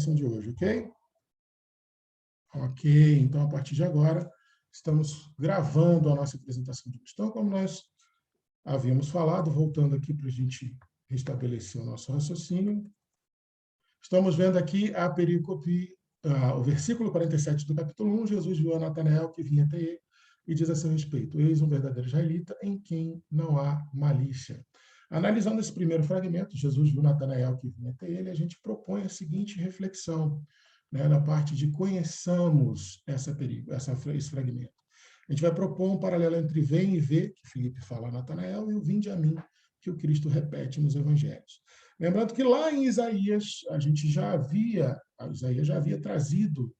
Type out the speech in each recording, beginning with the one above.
bênção de hoje, ok? Ok, então a partir de agora estamos gravando a nossa apresentação de hoje. Então, como nós havíamos falado, voltando aqui para a gente restabelecer o nosso raciocínio, estamos vendo aqui a perícope, o versículo 47 do capítulo 1, Jesus viu a Natanael que vinha até ele e diz a seu respeito: eis um verdadeiro israelita em quem não há malícia. Analisando esse primeiro fragmento, Jesus viu Natanael que vinha até ele, a gente propõe a seguinte reflexão, né, na parte de conheçamos esse fragmento. A gente vai propor um paralelo entre vem e vê, que Filipe fala a Natanael, e o vinde a mim, que o Cristo repete nos evangelhos. Lembrando que lá em Isaías, Isaías já havia trazido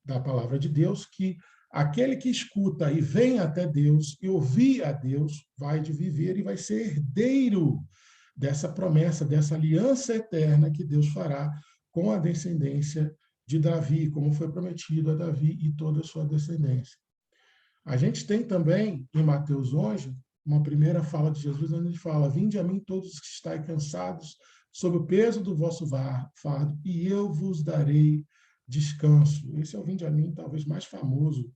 da palavra de Deus que aquele que escuta e vem até Deus e ouvir a Deus vai de viver e vai ser herdeiro dessa promessa, dessa aliança eterna que Deus fará com a descendência de Davi, como foi prometido a Davi e toda a sua descendência. A gente tem também, em Mateus 11, uma primeira fala de Jesus, onde ele fala: vinde a mim todos os que estáis cansados, sob o peso do vosso fardo, e eu vos darei descanso. Esse é o vinde a mim, talvez mais famoso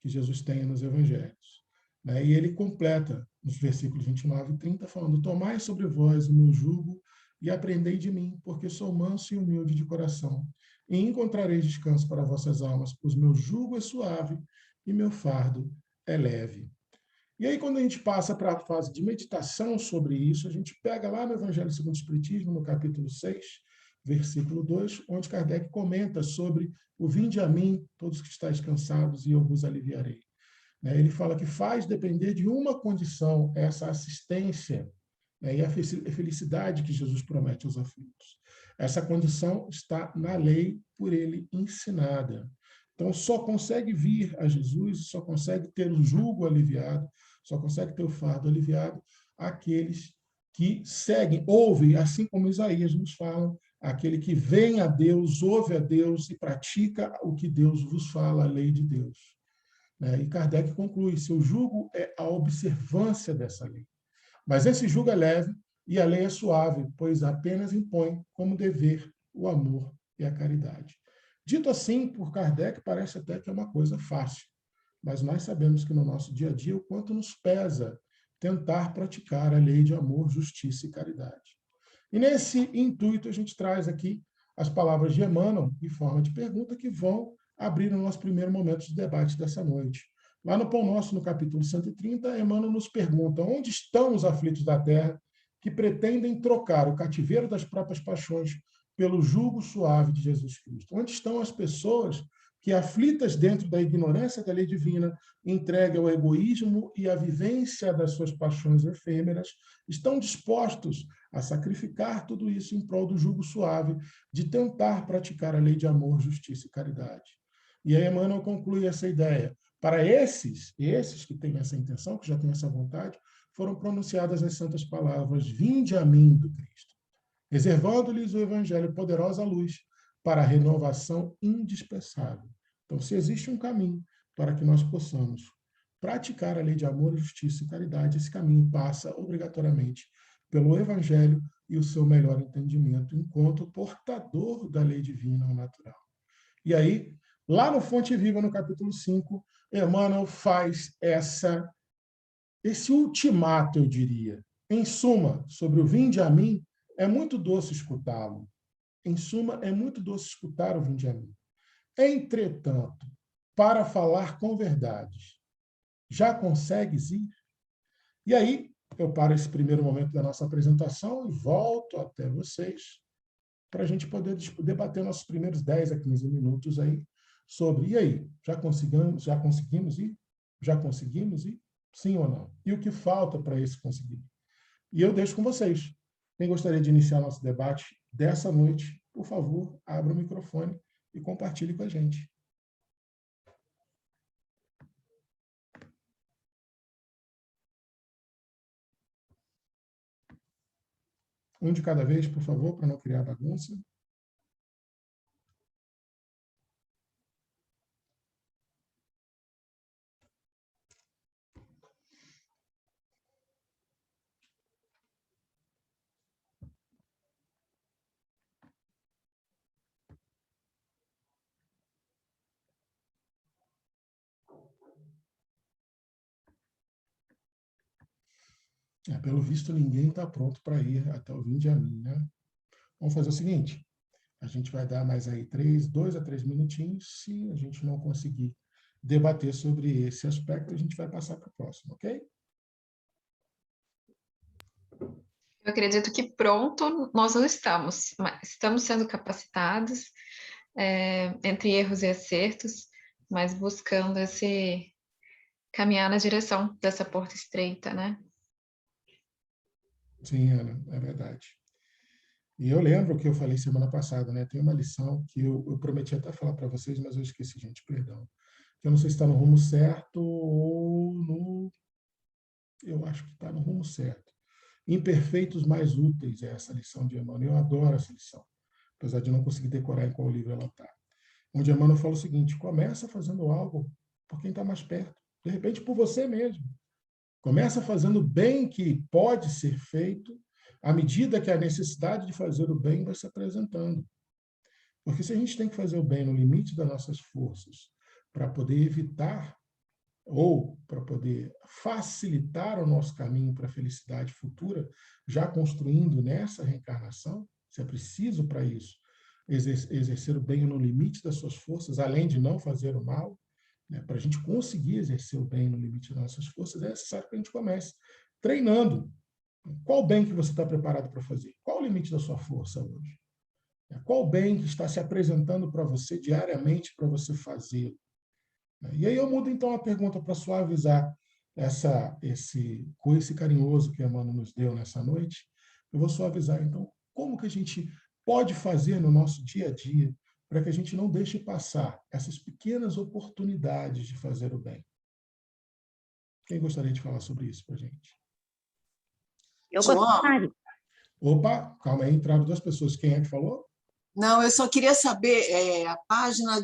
que Jesus tenha nos evangelhos. E ele completa, nos versículos 29 e 30, falando: tomai sobre vós o meu jugo e aprendei de mim, porque sou manso e humilde de coração, e encontrareis descanso para vossas almas, pois meu jugo é suave e meu fardo é leve. E aí, quando a gente passa para a fase de meditação sobre isso, a gente pega lá no Evangelho segundo o Espiritismo, no capítulo 6, versículo 2, onde Kardec comenta sobre o vinde a mim, todos que estáis cansados, e eu vos aliviarei. Ele fala que faz depender de uma condição essa assistência, e a felicidade que Jesus promete aos aflitos. Essa condição está na lei por ele ensinada. Então, só consegue vir a Jesus, só consegue ter o jugo aliviado, só consegue ter o fardo aliviado aqueles que seguem, ouvem, assim como Isaías nos fala, aquele que vem a Deus, ouve a Deus e pratica o que Deus vos fala, a lei de Deus. E Kardec conclui: seu jugo é a observância dessa lei. Mas esse jugo é leve e a lei é suave, pois apenas impõe como dever o amor e a caridade. Dito assim, por Kardec, parece até que é uma coisa fácil, mas nós sabemos que no nosso dia a dia o quanto nos pesa tentar praticar a lei de amor, justiça e caridade. E nesse intuito a gente traz aqui as palavras de Emmanuel, em forma de pergunta, que vão abrir o nosso primeiro momento de debate dessa noite. Lá no Pão Nosso, no capítulo 130, Emmanuel nos pergunta: onde estão os aflitos da terra que pretendem trocar o cativeiro das próprias paixões pelo jugo suave de Jesus Cristo? Onde estão as pessoas que, aflitas dentro da ignorância da lei divina, entregue ao egoísmo e à vivência das suas paixões efêmeras, estão dispostos a sacrificar tudo isso em prol do jugo suave de tentar praticar a lei de amor, justiça e caridade? E aí Emmanuel conclui essa ideia: para esses que têm essa intenção, que já têm essa vontade, foram pronunciadas as santas palavras: vinde a mim do Cristo, reservando-lhes o evangelho poderosa luz para a renovação indispensável. Então, se existe um caminho para que nós possamos praticar a lei de amor, justiça e caridade, esse caminho passa obrigatoriamente pelo evangelho e o seu melhor entendimento enquanto portador da lei divina ou natural. E aí, lá no Fonte Viva, no capítulo 5, Emmanuel faz esse ultimato, eu diria. Em suma, sobre o vinde a mim, é muito doce escutá-lo. Em suma, é muito doce escutar o vinde a mim. Entretanto, para falar com verdade, já consegues ir? E aí, eu paro esse primeiro momento da nossa apresentação e volto até vocês para a gente poder debater nossos primeiros 10 a 15 minutos aí sobre, e aí, já conseguimos ir? Já conseguimos ir? Sim ou não? E o que falta para esse conseguir? E eu deixo com vocês. Quem gostaria de iniciar nosso debate dessa noite, por favor, abra o microfone e compartilhe com a gente. Um de cada vez, por favor, para não criar bagunça. Pelo visto, ninguém está pronto para ir até o Vinde a mim, né? Vamos fazer o seguinte, a gente vai dar mais aí 2 a 3 minutinhos. Se a gente não conseguir debater sobre esse aspecto, a gente vai passar para o próximo, ok? Eu acredito que pronto nós não estamos, mas estamos sendo capacitados, entre erros e acertos, mas buscando caminhar na direção dessa porta estreita, né? Sim, Ana, é verdade. E eu lembro que eu falei semana passada, né? Tem uma lição que eu prometi até falar para vocês, mas eu esqueci, gente, perdão. Eu não sei se está no rumo certo ou no. Eu acho que está no rumo certo. Imperfeitos mais úteis é essa lição de Emmanuel. Eu adoro essa lição, apesar de não conseguir decorar em qual livro ela está. Onde Emmanuel fala o seguinte: começa fazendo algo por quem está mais perto, de repente por você mesmo. Começa fazendo o bem que pode ser feito à medida que a necessidade de fazer o bem vai se apresentando. Porque se a gente tem que fazer o bem no limite das nossas forças para poder evitar ou para poder facilitar o nosso caminho para a felicidade futura, já construindo nessa reencarnação, se é preciso para isso exercer o bem no limite das suas forças, além de não fazer o mal, né, para a gente conseguir exercer o bem no limite das nossas forças, é necessário que a gente comece treinando. Qual bem que você está preparado para fazer? Qual o limite da sua força hoje? Qual bem que está se apresentando para você diariamente para você fazer? E aí eu mudo então a pergunta para suavizar esse carinhoso que a Emmanuel nos deu nessa noite. Eu vou suavizar então como que a gente pode fazer no nosso dia a dia para que a gente não deixe passar essas pequenas oportunidades de fazer o bem. Quem gostaria de falar sobre isso para a gente? Eu gostaria. Opa, calma aí, entraram 2 pessoas. Quem é que falou? Não, eu só queria saber a página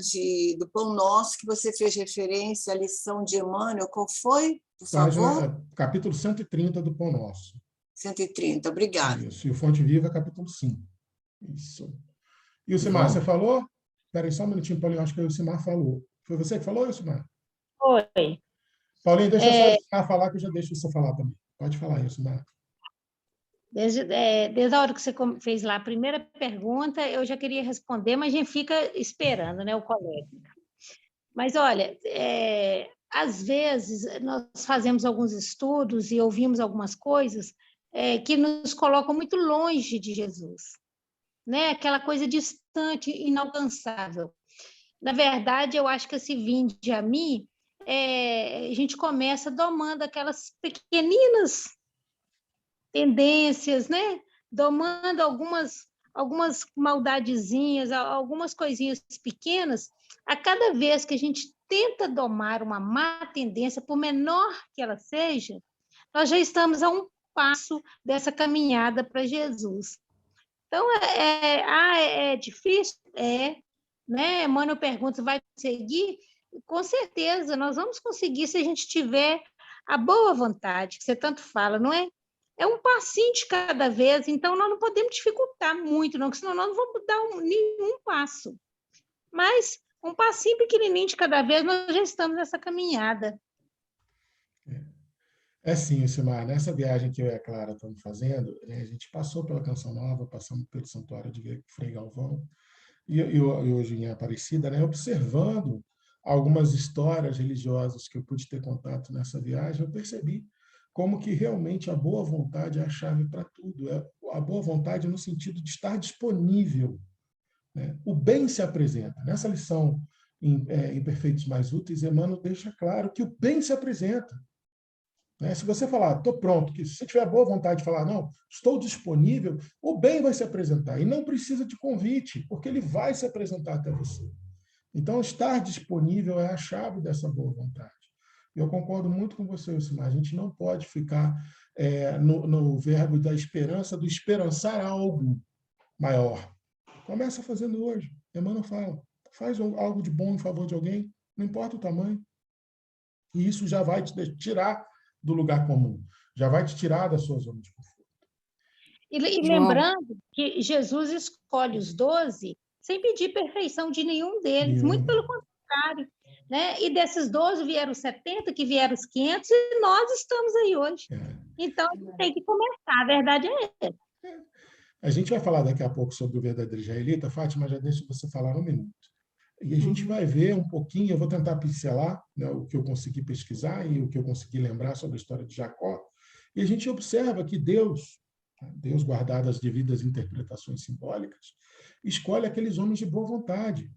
do Pão Nosso que você fez referência à lição de Emmanuel, qual foi, por favor? Capítulo 130 do Pão Nosso. 130, obrigada. Isso, e o Fonte Viva, capítulo 5. Isso. E o Simar, você falou? Espera aí só um minutinho, Paulinho, acho que o Simar falou. Foi você que falou, Simar? Foi. Paulinho, deixa só o Simar falar, que eu já deixo você falar também. Pode falar aí, Simar. Desde a hora que você fez lá a primeira pergunta, eu já queria responder, mas a gente fica esperando, né, o colega. Mas, olha, às vezes nós fazemos alguns estudos e ouvimos algumas coisas que nos colocam muito longe de Jesus, né? Aquela coisa distante, inalcançável. Na verdade, eu acho que esse vinde a mim, a gente começa domando aquelas pequeninas tendências, né? Domando algumas maldadezinhas, algumas coisinhas pequenas. A cada vez que a gente tenta domar uma má tendência, por menor que ela seja, nós já estamos a um passo dessa caminhada para Jesus. Então, é difícil? Né? Emmanuel pergunta, vai conseguir? Com certeza, nós vamos conseguir se a gente tiver a boa vontade, que você tanto fala, não é? É um passinho de cada vez, então nós não podemos dificultar muito, não, porque senão nós não vamos dar nenhum passo. Mas um passinho pequenininho de cada vez, nós já estamos nessa caminhada. Sim, Simar, nessa viagem que eu e a Clara estamos fazendo, a gente passou pela Canção Nova, passamos pelo Santuário de Frei Galvão, e hoje em Aparecida, né, observando algumas histórias religiosas que eu pude ter contato nessa viagem, eu percebi como que realmente a boa vontade é a chave para tudo. A boa vontade no sentido de estar disponível, né? O bem se apresenta. Nessa lição em Perfeitos Mais Úteis, Emmanuel deixa claro que o bem se apresenta. Né? Se você falar, estou pronto, que se você tiver boa vontade de falar, não, estou disponível, o bem vai se apresentar. E não precisa de convite, porque ele vai se apresentar até você. Então, estar disponível é a chave dessa boa vontade. Eu concordo muito com você, Simar. A gente não pode ficar no verbo da esperança, do esperançar algo maior. Começa fazendo hoje. Emmanuel fala, faz algo de bom em favor de alguém, não importa o tamanho. E isso já vai te tirar do lugar comum, já vai te tirar da sua zona de conforto. E lembrando que Jesus escolhe os 12 sem pedir perfeição de nenhum deles, muito pelo contrário. Né? E desses 12 vieram os 70, que vieram os 500, e nós estamos aí hoje. Então, a gente tem que começar, a verdade é essa. A gente vai falar daqui a pouco sobre o verdadeiro israelita. Fátima, já deixa você falar um minuto. E a gente vai ver um pouquinho, eu vou tentar pincelar, né, o que eu consegui pesquisar e o que eu consegui lembrar sobre a história de Jacó. E a gente observa que Deus, guardado as devidas interpretações simbólicas, escolhe aqueles homens de boa vontade.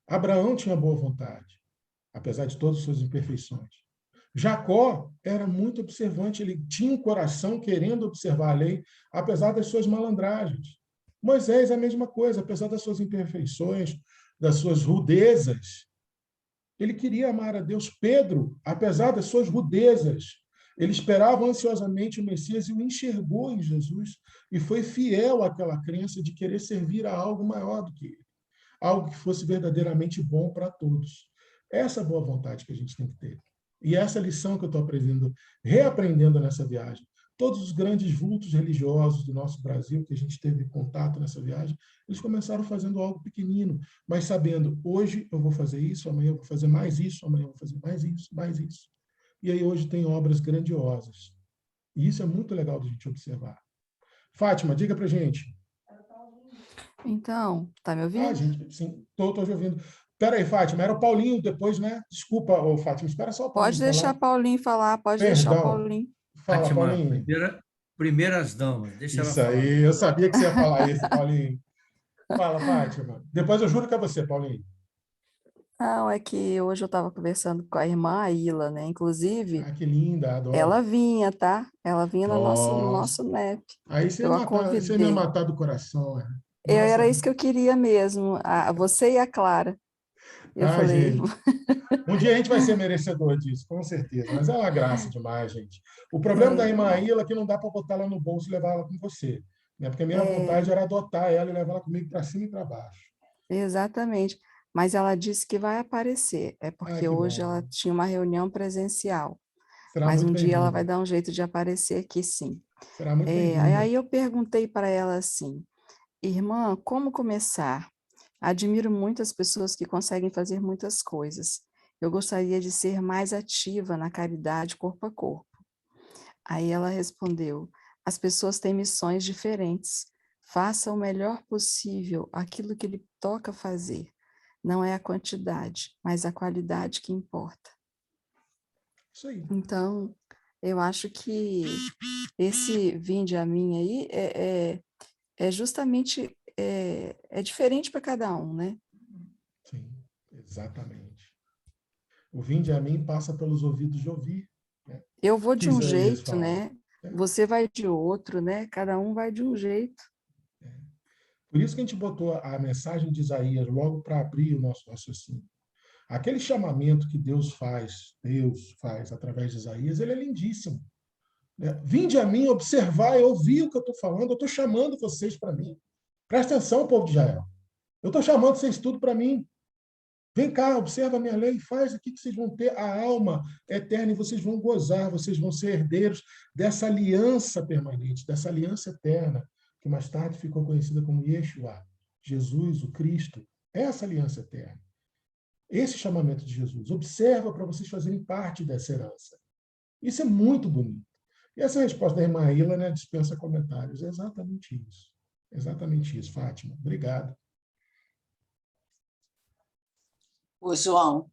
Abraão tinha boa vontade, apesar de todas as suas imperfeições. Jacó era muito observante, ele tinha um coração querendo observar a lei, apesar das suas malandragens. Moisés é a mesma coisa, apesar das suas imperfeições, das suas rudezas, ele queria amar a Deus. Pedro, apesar das suas rudezas, ele esperava ansiosamente o Messias e o enxergou em Jesus e foi fiel àquela crença de querer servir a algo maior do que ele, algo que fosse verdadeiramente bom para todos. Essa boa vontade que a gente tem que ter. E essa lição que eu estou aprendendo, reaprendendo nessa viagem. Todos os grandes vultos religiosos do nosso Brasil, que a gente teve contato nessa viagem, eles começaram fazendo algo pequenino, mas sabendo, hoje eu vou fazer isso, amanhã eu vou fazer mais isso, amanhã eu vou fazer mais isso, mais isso. E aí hoje tem obras grandiosas. E isso é muito legal de a gente observar. Fátima, diga para a gente. Então, tá me ouvindo? Gente, sim, estou te ouvindo. Espera aí, Fátima, era o Paulinho depois, né? Desculpa, Fátima, espera só o Paulinho Pode deixar falar. Paulinho falar, pode Perdão. deixar o Paulinho. Fala, Fátima, Paulinho. primeiras damas, deixa ela Isso falar. aí, eu sabia que você ia falar isso, Paulinho. Fala, Fátima. Depois eu juro que é você, Paulinho. Não, é que hoje eu estava conversando com a irmã Aila, né? Inclusive, Ah, que linda, adoro. ela vinha, tá? Ela vinha no Nossa. nosso NEP. Aí você Eu ia a matar, você ia me convidei. matar do coração. Né? Era Nossa. isso que eu queria mesmo, você e a Clara. Eu falei, gente. Um dia a gente vai ser merecedor disso, com certeza. Mas é uma graça demais, gente. O problema da irmã Aila é que não dá para botar ela no bolso e levar ela com você. Né? Porque a minha vontade era adotar ela e levar ela comigo para cima e para baixo. exatamente. Mas ela disse que vai aparecer. É porque hoje bom. ela tinha uma reunião presencial. Será Mas muito um dia ela bem-vinda. vai dar um jeito de aparecer aqui, sim. Será muito bem-vinda. Aí eu perguntei para ela assim, irmã, como começar? Admiro muitas pessoas que conseguem fazer muitas coisas. Eu gostaria de ser mais ativa na caridade corpo a corpo. Aí ela respondeu, as pessoas têm missões diferentes. Faça o melhor possível aquilo que lhe toca fazer. Não é a quantidade, mas a qualidade que importa. Isso aí. Então, eu acho que esse vinde a mim aí é justamente diferente para cada um, né? Sim, exatamente. O vinde a mim passa pelos ouvidos de ouvir. Né? Eu vou de um Isaías jeito, fala. né? Você vai de outro, né? Cada um vai de um jeito. Por isso que a gente botou a mensagem de Isaías logo para abrir o nosso raciocínio. Aquele chamamento que Deus faz através de Isaías, ele é lindíssimo. Vinde a mim, observar e ouvir o que eu estou falando, eu estou chamando vocês para mim. Presta atenção, povo de Israel. Eu estou chamando vocês tudo para mim. Vem cá, observa a minha lei, faz aqui que vocês vão ter a alma eterna e vocês vão gozar, vocês vão ser herdeiros dessa aliança permanente, dessa aliança eterna, que mais tarde ficou conhecida como Yeshua, Jesus, o Cristo. Essa aliança eterna. Esse chamamento de Jesus. Observa para vocês fazerem parte dessa herança. Isso é muito bonito. E essa resposta da irmã Ila, né, dispensa comentários. É exatamente isso. Exatamente isso, Fátima. Obrigado. Ô, João,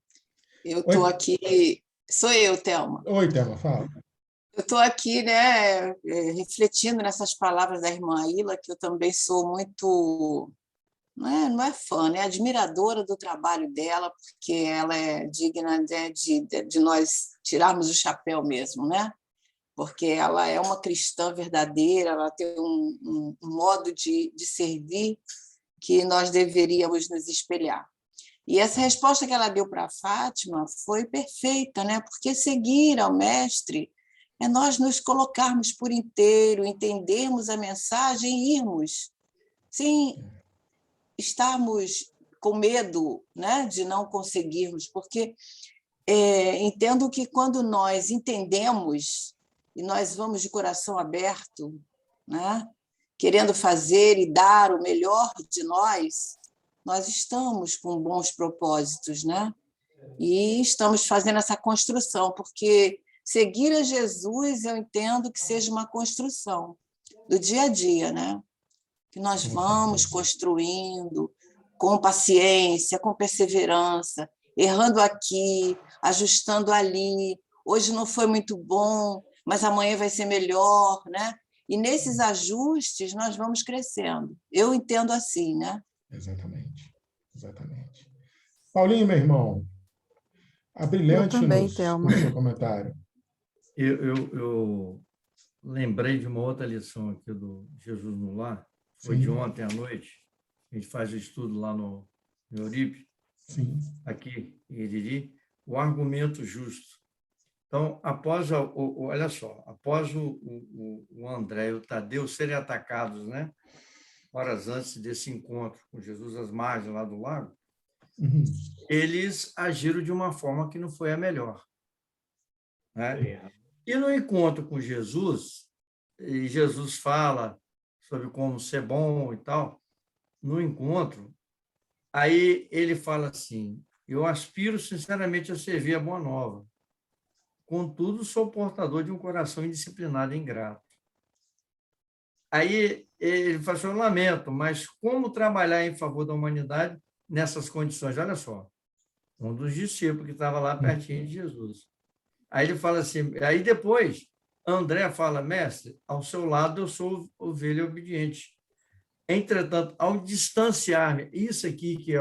eu estou aqui... Sou eu, Thelma. Oi, Thelma, fala. Eu estou aqui, né, refletindo nessas palavras da irmã Ila, que eu também sou muito... Não é fã, né? Admiradora do trabalho dela, porque ela é digna, né, de nós tirarmos o chapéu mesmo, né? Porque ela é uma cristã verdadeira, ela tem um modo de servir que nós deveríamos nos espelhar. E essa resposta que ela deu para a Fátima foi perfeita, né? Porque seguir ao mestre é nós nos colocarmos por inteiro, entendermos a mensagem e irmos. Sim, estarmos com medo, né, de não conseguirmos, porque entendo que quando nós entendemos e nós vamos de coração aberto, né, querendo fazer e dar o melhor de nós estamos com bons propósitos, né? E estamos fazendo essa construção, porque Seguir a Jesus, eu entendo que seja uma construção do dia a dia, né? Que nós vamos construindo com paciência, com perseverança, errando aqui, ajustando ali. Hoje não foi muito bom, mas amanhã vai ser melhor, né? E nesses ajustes nós vamos crescendo. Eu entendo assim, né? Exatamente, exatamente. Paulinho, meu irmão, Eu abrilhante-nos também, com Thelma. o seu comentário. Eu lembrei de uma outra lição aqui do Jesus no Lar, foi Sim. de ontem à noite. A gente faz o estudo lá no Euripe, Sim. aqui em Iriri, o argumento justo. Então, olha só, após o André e o Tadeu serem atacados, né, horas antes desse encontro com Jesus às margens lá do lago, Uhum. eles agiram de uma forma que não foi a melhor, né? E no encontro com Jesus, e Jesus fala sobre como ser bom e tal, no encontro, aí ele fala assim: eu aspiro sinceramente a servir a boa nova, contudo sou portador de um coração indisciplinado e ingrato. Aí ele fala assim: eu lamento, mas como trabalhar em favor da humanidade nessas condições? Olha só, um dos discípulos que estava lá pertinho de Jesus. Aí ele fala assim, aí depois André fala: mestre, ao seu lado eu sou ovelha obediente. Entretanto, ao distanciar-me, isso aqui que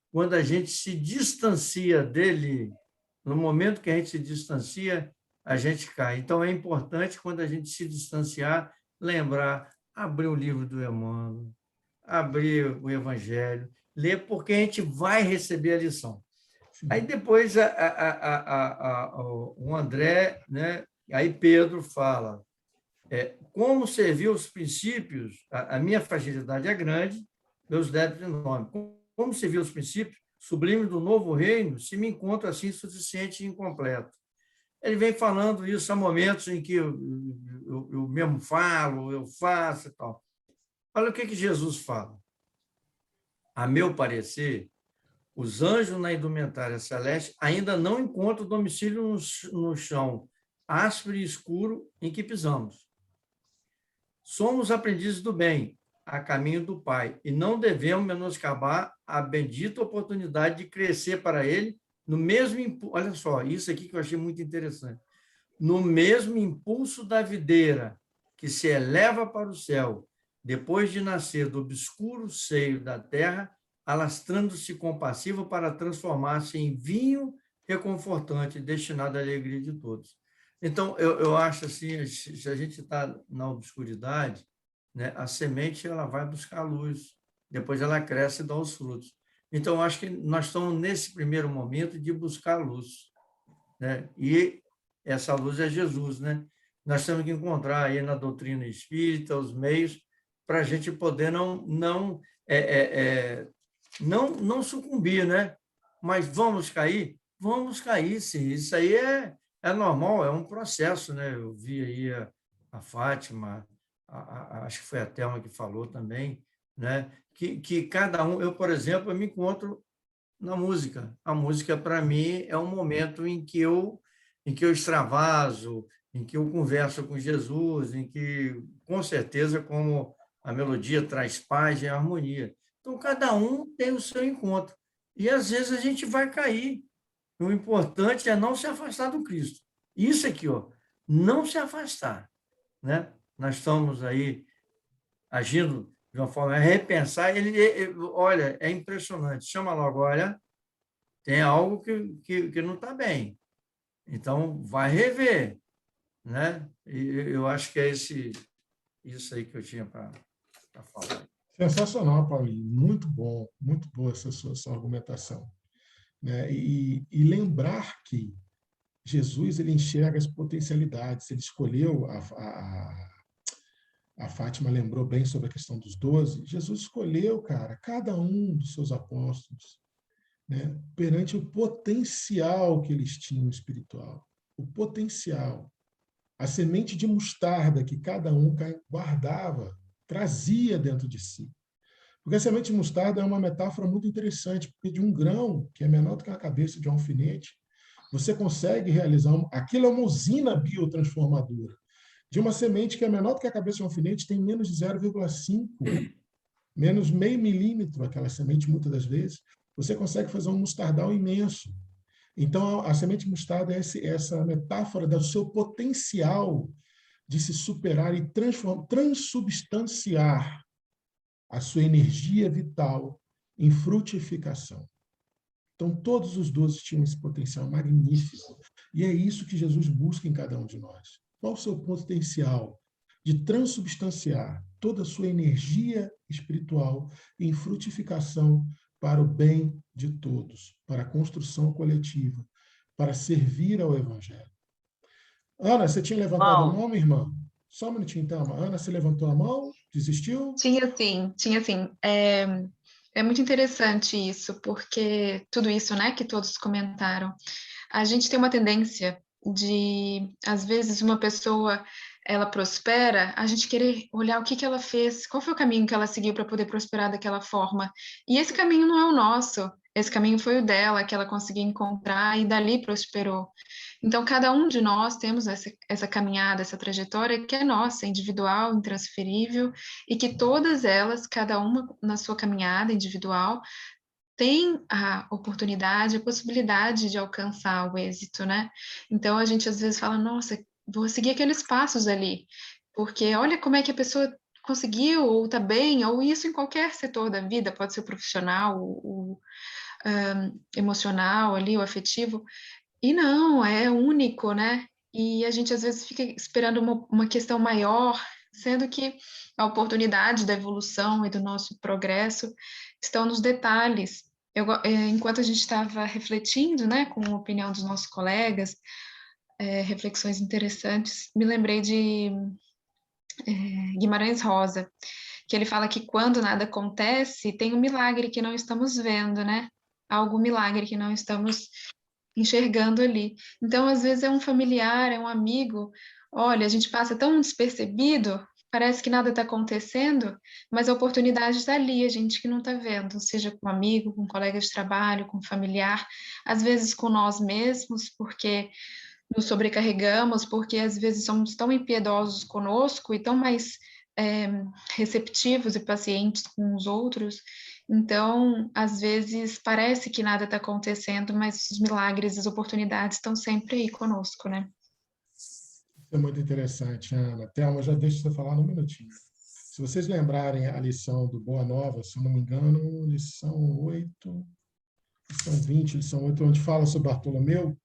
quando a gente se distancia dele, no momento que a gente se distancia, a gente cai. Então é importante, quando a gente se distanciar, lembrar, abrir o livro do Emmanuel, abrir o Evangelho, ler, porque a gente vai receber a lição. Aí depois o André, né? Aí Pedro fala: como servir os princípios, a minha fragilidade é grande, meus débitos enormes. Como servir os princípios sublimes do novo reino, se me encontro assim insuficiente e incompleto? Ele vem falando isso há momentos em que eu mesmo falo, eu faço e tal. Olha o que Jesus fala. A meu parecer, os anjos na indumentária celeste ainda não encontram domicílio no chão áspero e escuro em que pisamos. Somos aprendizes do bem, a caminho do Pai, e não devemos menoscabar a bendita oportunidade de crescer para Ele no mesmo... Olha só, isso aqui que eu achei muito interessante. No mesmo impulso da videira que se eleva para o céu, depois de nascer do obscuro seio da terra, alastrando-se compassivo para transformar-se em vinho reconfortante, destinado à alegria de todos. Então, eu acho assim, se a gente está na obscuridade, né, a semente ela vai buscar a luz, depois ela cresce e dá os frutos. Então, eu acho que nós estamos nesse primeiro momento de buscar a luz, né? E essa luz é Jesus, né? Nós temos que encontrar aí na doutrina espírita os meios para a gente poder não sucumbir, né? Mas vamos cair? Vamos cair, sim. Isso aí é normal, é um processo, né? Eu vi aí a Fátima, acho que foi a Thelma que falou também, né? Que cada um, eu, por exemplo, eu me encontro na música. A música, para mim, é um momento em que eu extravaso, em que eu converso com Jesus, em que, com certeza, como a melodia traz paz e harmonia. Então, cada um tem o seu encontro. E, às vezes, a gente vai cair. O importante é não se afastar do Cristo. Isso aqui, não se afastar, né? Nós estamos aí agindo de uma forma a repensar. Olha, é impressionante. Chama logo, olha, tem algo que não está bem. Então, vai rever, né? E eu acho que é isso aí que eu tinha para falar. Sensacional, Paulinho. Muito bom, muito boa essa sua argumentação. Né? E lembrar que Jesus ele enxerga as potencialidades. Ele escolheu, a Fátima lembrou bem sobre a questão dos 12. Jesus escolheu, cara, cada um dos seus apóstolos, né, perante o potencial que eles tinham espiritual. O potencial. A semente de mostarda que cada um guardava, trazia dentro de si. Porque a semente de mostarda é uma metáfora muito interessante, porque de um grão, que é menor do que a cabeça de um alfinete, você consegue realizar... Aquilo é uma usina biotransformadora. De uma semente que é menor do que a cabeça de um alfinete, tem menos de 0,5, menos meio milímetro, aquela semente, muitas das vezes, você consegue fazer um mostardal imenso. Então, a semente de mostarda é essa metáfora do seu potencial de se superar e transubstanciar a sua energia vital em frutificação. Então, todos os 12 tinham esse potencial magnífico. E é isso que Jesus busca em cada um de nós. Qual o seu potencial de transubstanciar toda a sua energia espiritual em frutificação para o bem de todos, para a construção coletiva, para servir ao Evangelho? Ana, você tinha levantado a mão, minha irmã? Só um minutinho, então. Ana, você levantou a mão? Desistiu? Tinha sim. É muito interessante isso, porque tudo isso, né, que todos comentaram, a gente tem uma tendência de, às vezes, uma pessoa, ela prospera, a gente querer olhar o que ela fez, qual foi o caminho que ela seguiu para poder prosperar daquela forma. E esse caminho não é o nosso, esse caminho foi o dela, que ela conseguiu encontrar e dali prosperou. Então, cada um de nós temos essa caminhada, essa trajetória que é nossa, individual, intransferível, e que todas elas, cada uma na sua caminhada individual, tem a oportunidade, a possibilidade de alcançar o êxito, né? Então, a gente às vezes fala, nossa, vou seguir aqueles passos ali, porque olha como é que a pessoa conseguiu, ou tá bem, ou isso em qualquer setor da vida, pode ser o profissional, o emocional ali, o afetivo, e não, é único, né? E a gente às vezes fica esperando uma questão maior, sendo que a oportunidade da evolução e do nosso progresso estão nos detalhes. Enquanto a gente estava refletindo, né, com a opinião dos nossos colegas, reflexões interessantes, me lembrei de Guimarães Rosa, que ele fala que quando nada acontece, tem um milagre que não estamos vendo, né? Algum milagre que não estamos enxergando ali. Então, às vezes é um familiar, é um amigo. Olha, a gente passa tão despercebido, parece que nada está acontecendo, mas a oportunidade está ali, a gente que não está vendo, seja com um amigo, com um colega de trabalho, com um familiar, às vezes com nós mesmos, porque nos sobrecarregamos, porque às vezes somos tão impiedosos conosco e tão mais receptivos e pacientes com os outros. Então, às vezes parece que nada está acontecendo, mas os milagres, as oportunidades estão sempre aí conosco, né? Isso é muito interessante, Ana. Thelma, já deixa você falar num minutinho. Se vocês lembrarem a lição do Boa Nova, se eu não me engano, lição 8, lição 20, lição 8, onde fala sobre Bartolomeu,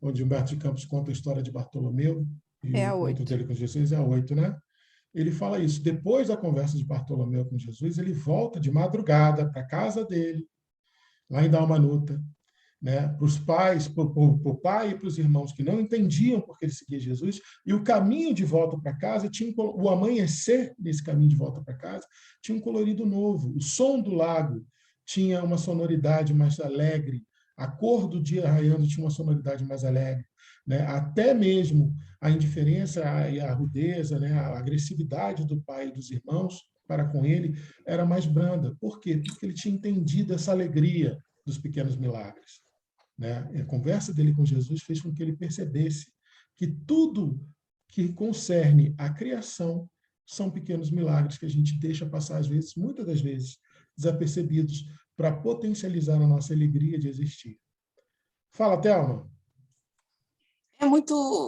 onde Humberto de Campos conta a história de Bartolomeu e É o a encontro 8. dele com Jesus, é a 8, né? Ele fala isso. Depois da conversa de Bartolomeu com Jesus, ele volta de madrugada para a casa dele, lá em Dalmanuta, né? Para os pais, para o pai e para os irmãos que não entendiam porque ele seguia Jesus, e o caminho de volta para casa, o amanhecer desse caminho de volta para casa, tinha um colorido novo. O som do lago tinha uma sonoridade mais alegre, a cor do dia raiando tinha uma sonoridade mais alegre, né? Até mesmo a indiferença e a rudeza, né? A agressividade do pai e dos irmãos para com ele era mais branda. Por quê? Porque ele tinha entendido essa alegria dos pequenos milagres, né? A conversa dele com Jesus fez com que ele percebesse que tudo que concerne a criação são pequenos milagres que a gente deixa passar, às vezes, muitas das vezes, desapercebidos, para potencializar a nossa alegria de existir. Fala, Thelma.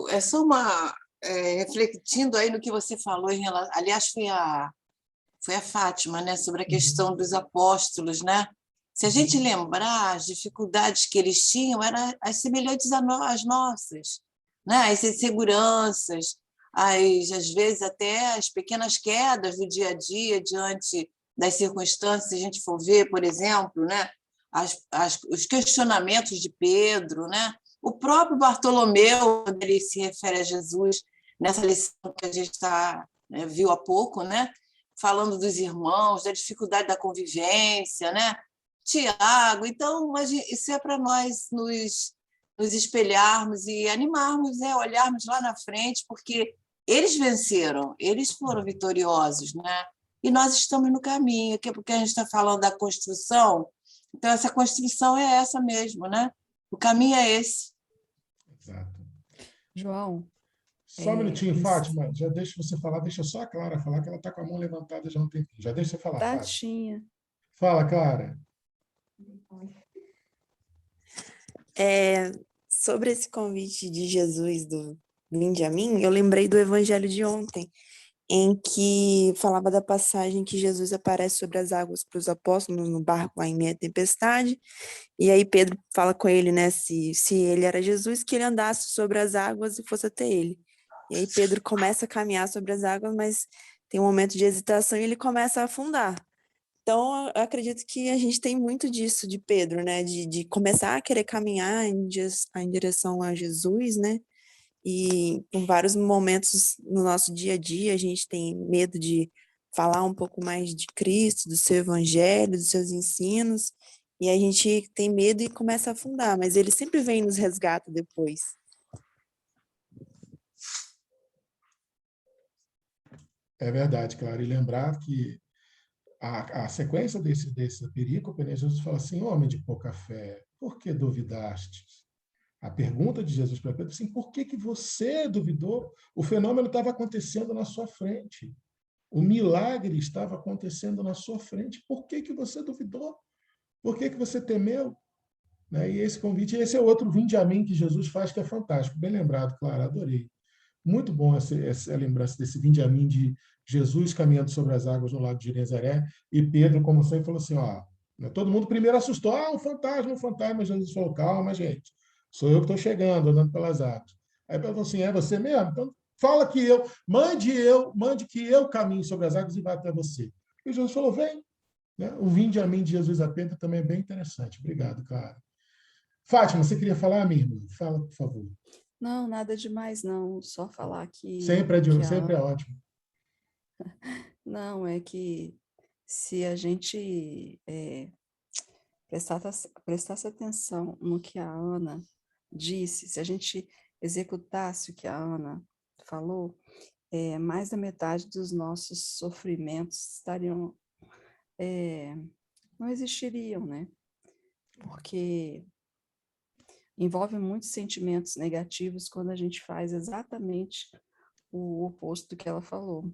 É só uma... refletindo aí no que você falou, em relação, aliás, foi a Fátima, né, sobre a questão dos apóstolos, né? Se a gente lembrar, as dificuldades que eles tinham eram as semelhantes às nossas, né? As inseguranças, às vezes até as pequenas quedas do dia a dia diante das circunstâncias, se a gente for ver, por exemplo, né? Os questionamentos de Pedro, né? O próprio Bartolomeu, quando ele se refere a Jesus, nessa lição que a gente viu há pouco, né? Falando dos irmãos, da dificuldade da convivência, né? Tiago, então, isso é para nós nos espelharmos e animarmos, né? Olharmos lá na frente, porque eles venceram, eles foram vitoriosos, né? E nós estamos no caminho, porque a gente está falando da construção, então essa construção é essa mesmo, né? O caminho é esse, Exato. João, Só um minutinho, isso. Fátima, já deixa você falar, deixa só a Clara falar, que ela está com a mão levantada já há um tempinho. Já deixa você falar, Fátima. Tatinha. Fala, Clara. Sobre esse convite de Jesus do Vinde a mim, eu lembrei do evangelho de ontem, em que falava da passagem que Jesus aparece sobre as águas para os apóstolos no barco lá em meia tempestade, e aí Pedro fala com ele, né, se ele era Jesus, que ele andasse sobre as águas e fosse até ele. E aí Pedro começa a caminhar sobre as águas, mas tem um momento de hesitação e ele começa a afundar. Então, eu acredito que a gente tem muito disso de Pedro, né, de começar a querer caminhar em direção a Jesus, né, e em vários momentos no nosso dia a dia a gente tem medo de falar um pouco mais de Cristo, do seu evangelho, dos seus ensinos, e a gente tem medo e começa a afundar, mas ele sempre vem e nos resgata depois. É verdade, Clara. E lembrar que a sequência dessa perícope, né, Jesus fala assim, homem de pouca fé, por que duvidastes? A pergunta de Jesus para Pedro é assim, por que você duvidou? O fenômeno estava acontecendo na sua frente. O milagre estava acontecendo na sua frente. Por que você duvidou? Por que você temeu? Né? E esse convite, esse é outro vinde a mim que Jesus faz, que é fantástico. Bem lembrado, Clara, adorei. Muito bom essa lembrança desse vinde a mim de Jesus caminhando sobre as águas no lago de Genezaré, e Pedro, como sempre, falou assim, ó, todo mundo primeiro assustou, um fantasma, um fantasma. Jesus falou, calma, gente, sou eu que estou chegando, andando pelas águas. Aí Pedro falou assim, é você mesmo? Então fala que mande que eu caminhe sobre as águas e vá até você. E Jesus falou, vem. Né? O vinde a mim de Jesus a Pedro também é bem interessante. Obrigado, Clara. Fátima, você queria falar, minha irmã? Fala, por favor. Não, nada demais, não. Só falar Sempre é ótimo. Não, é que se a gente prestasse atenção no que a Ana disse, se a gente executasse o que a Ana falou, mais da metade dos nossos sofrimentos estariam, não existiriam, né? Porque envolve muitos sentimentos negativos quando a gente faz exatamente o oposto do que ela falou,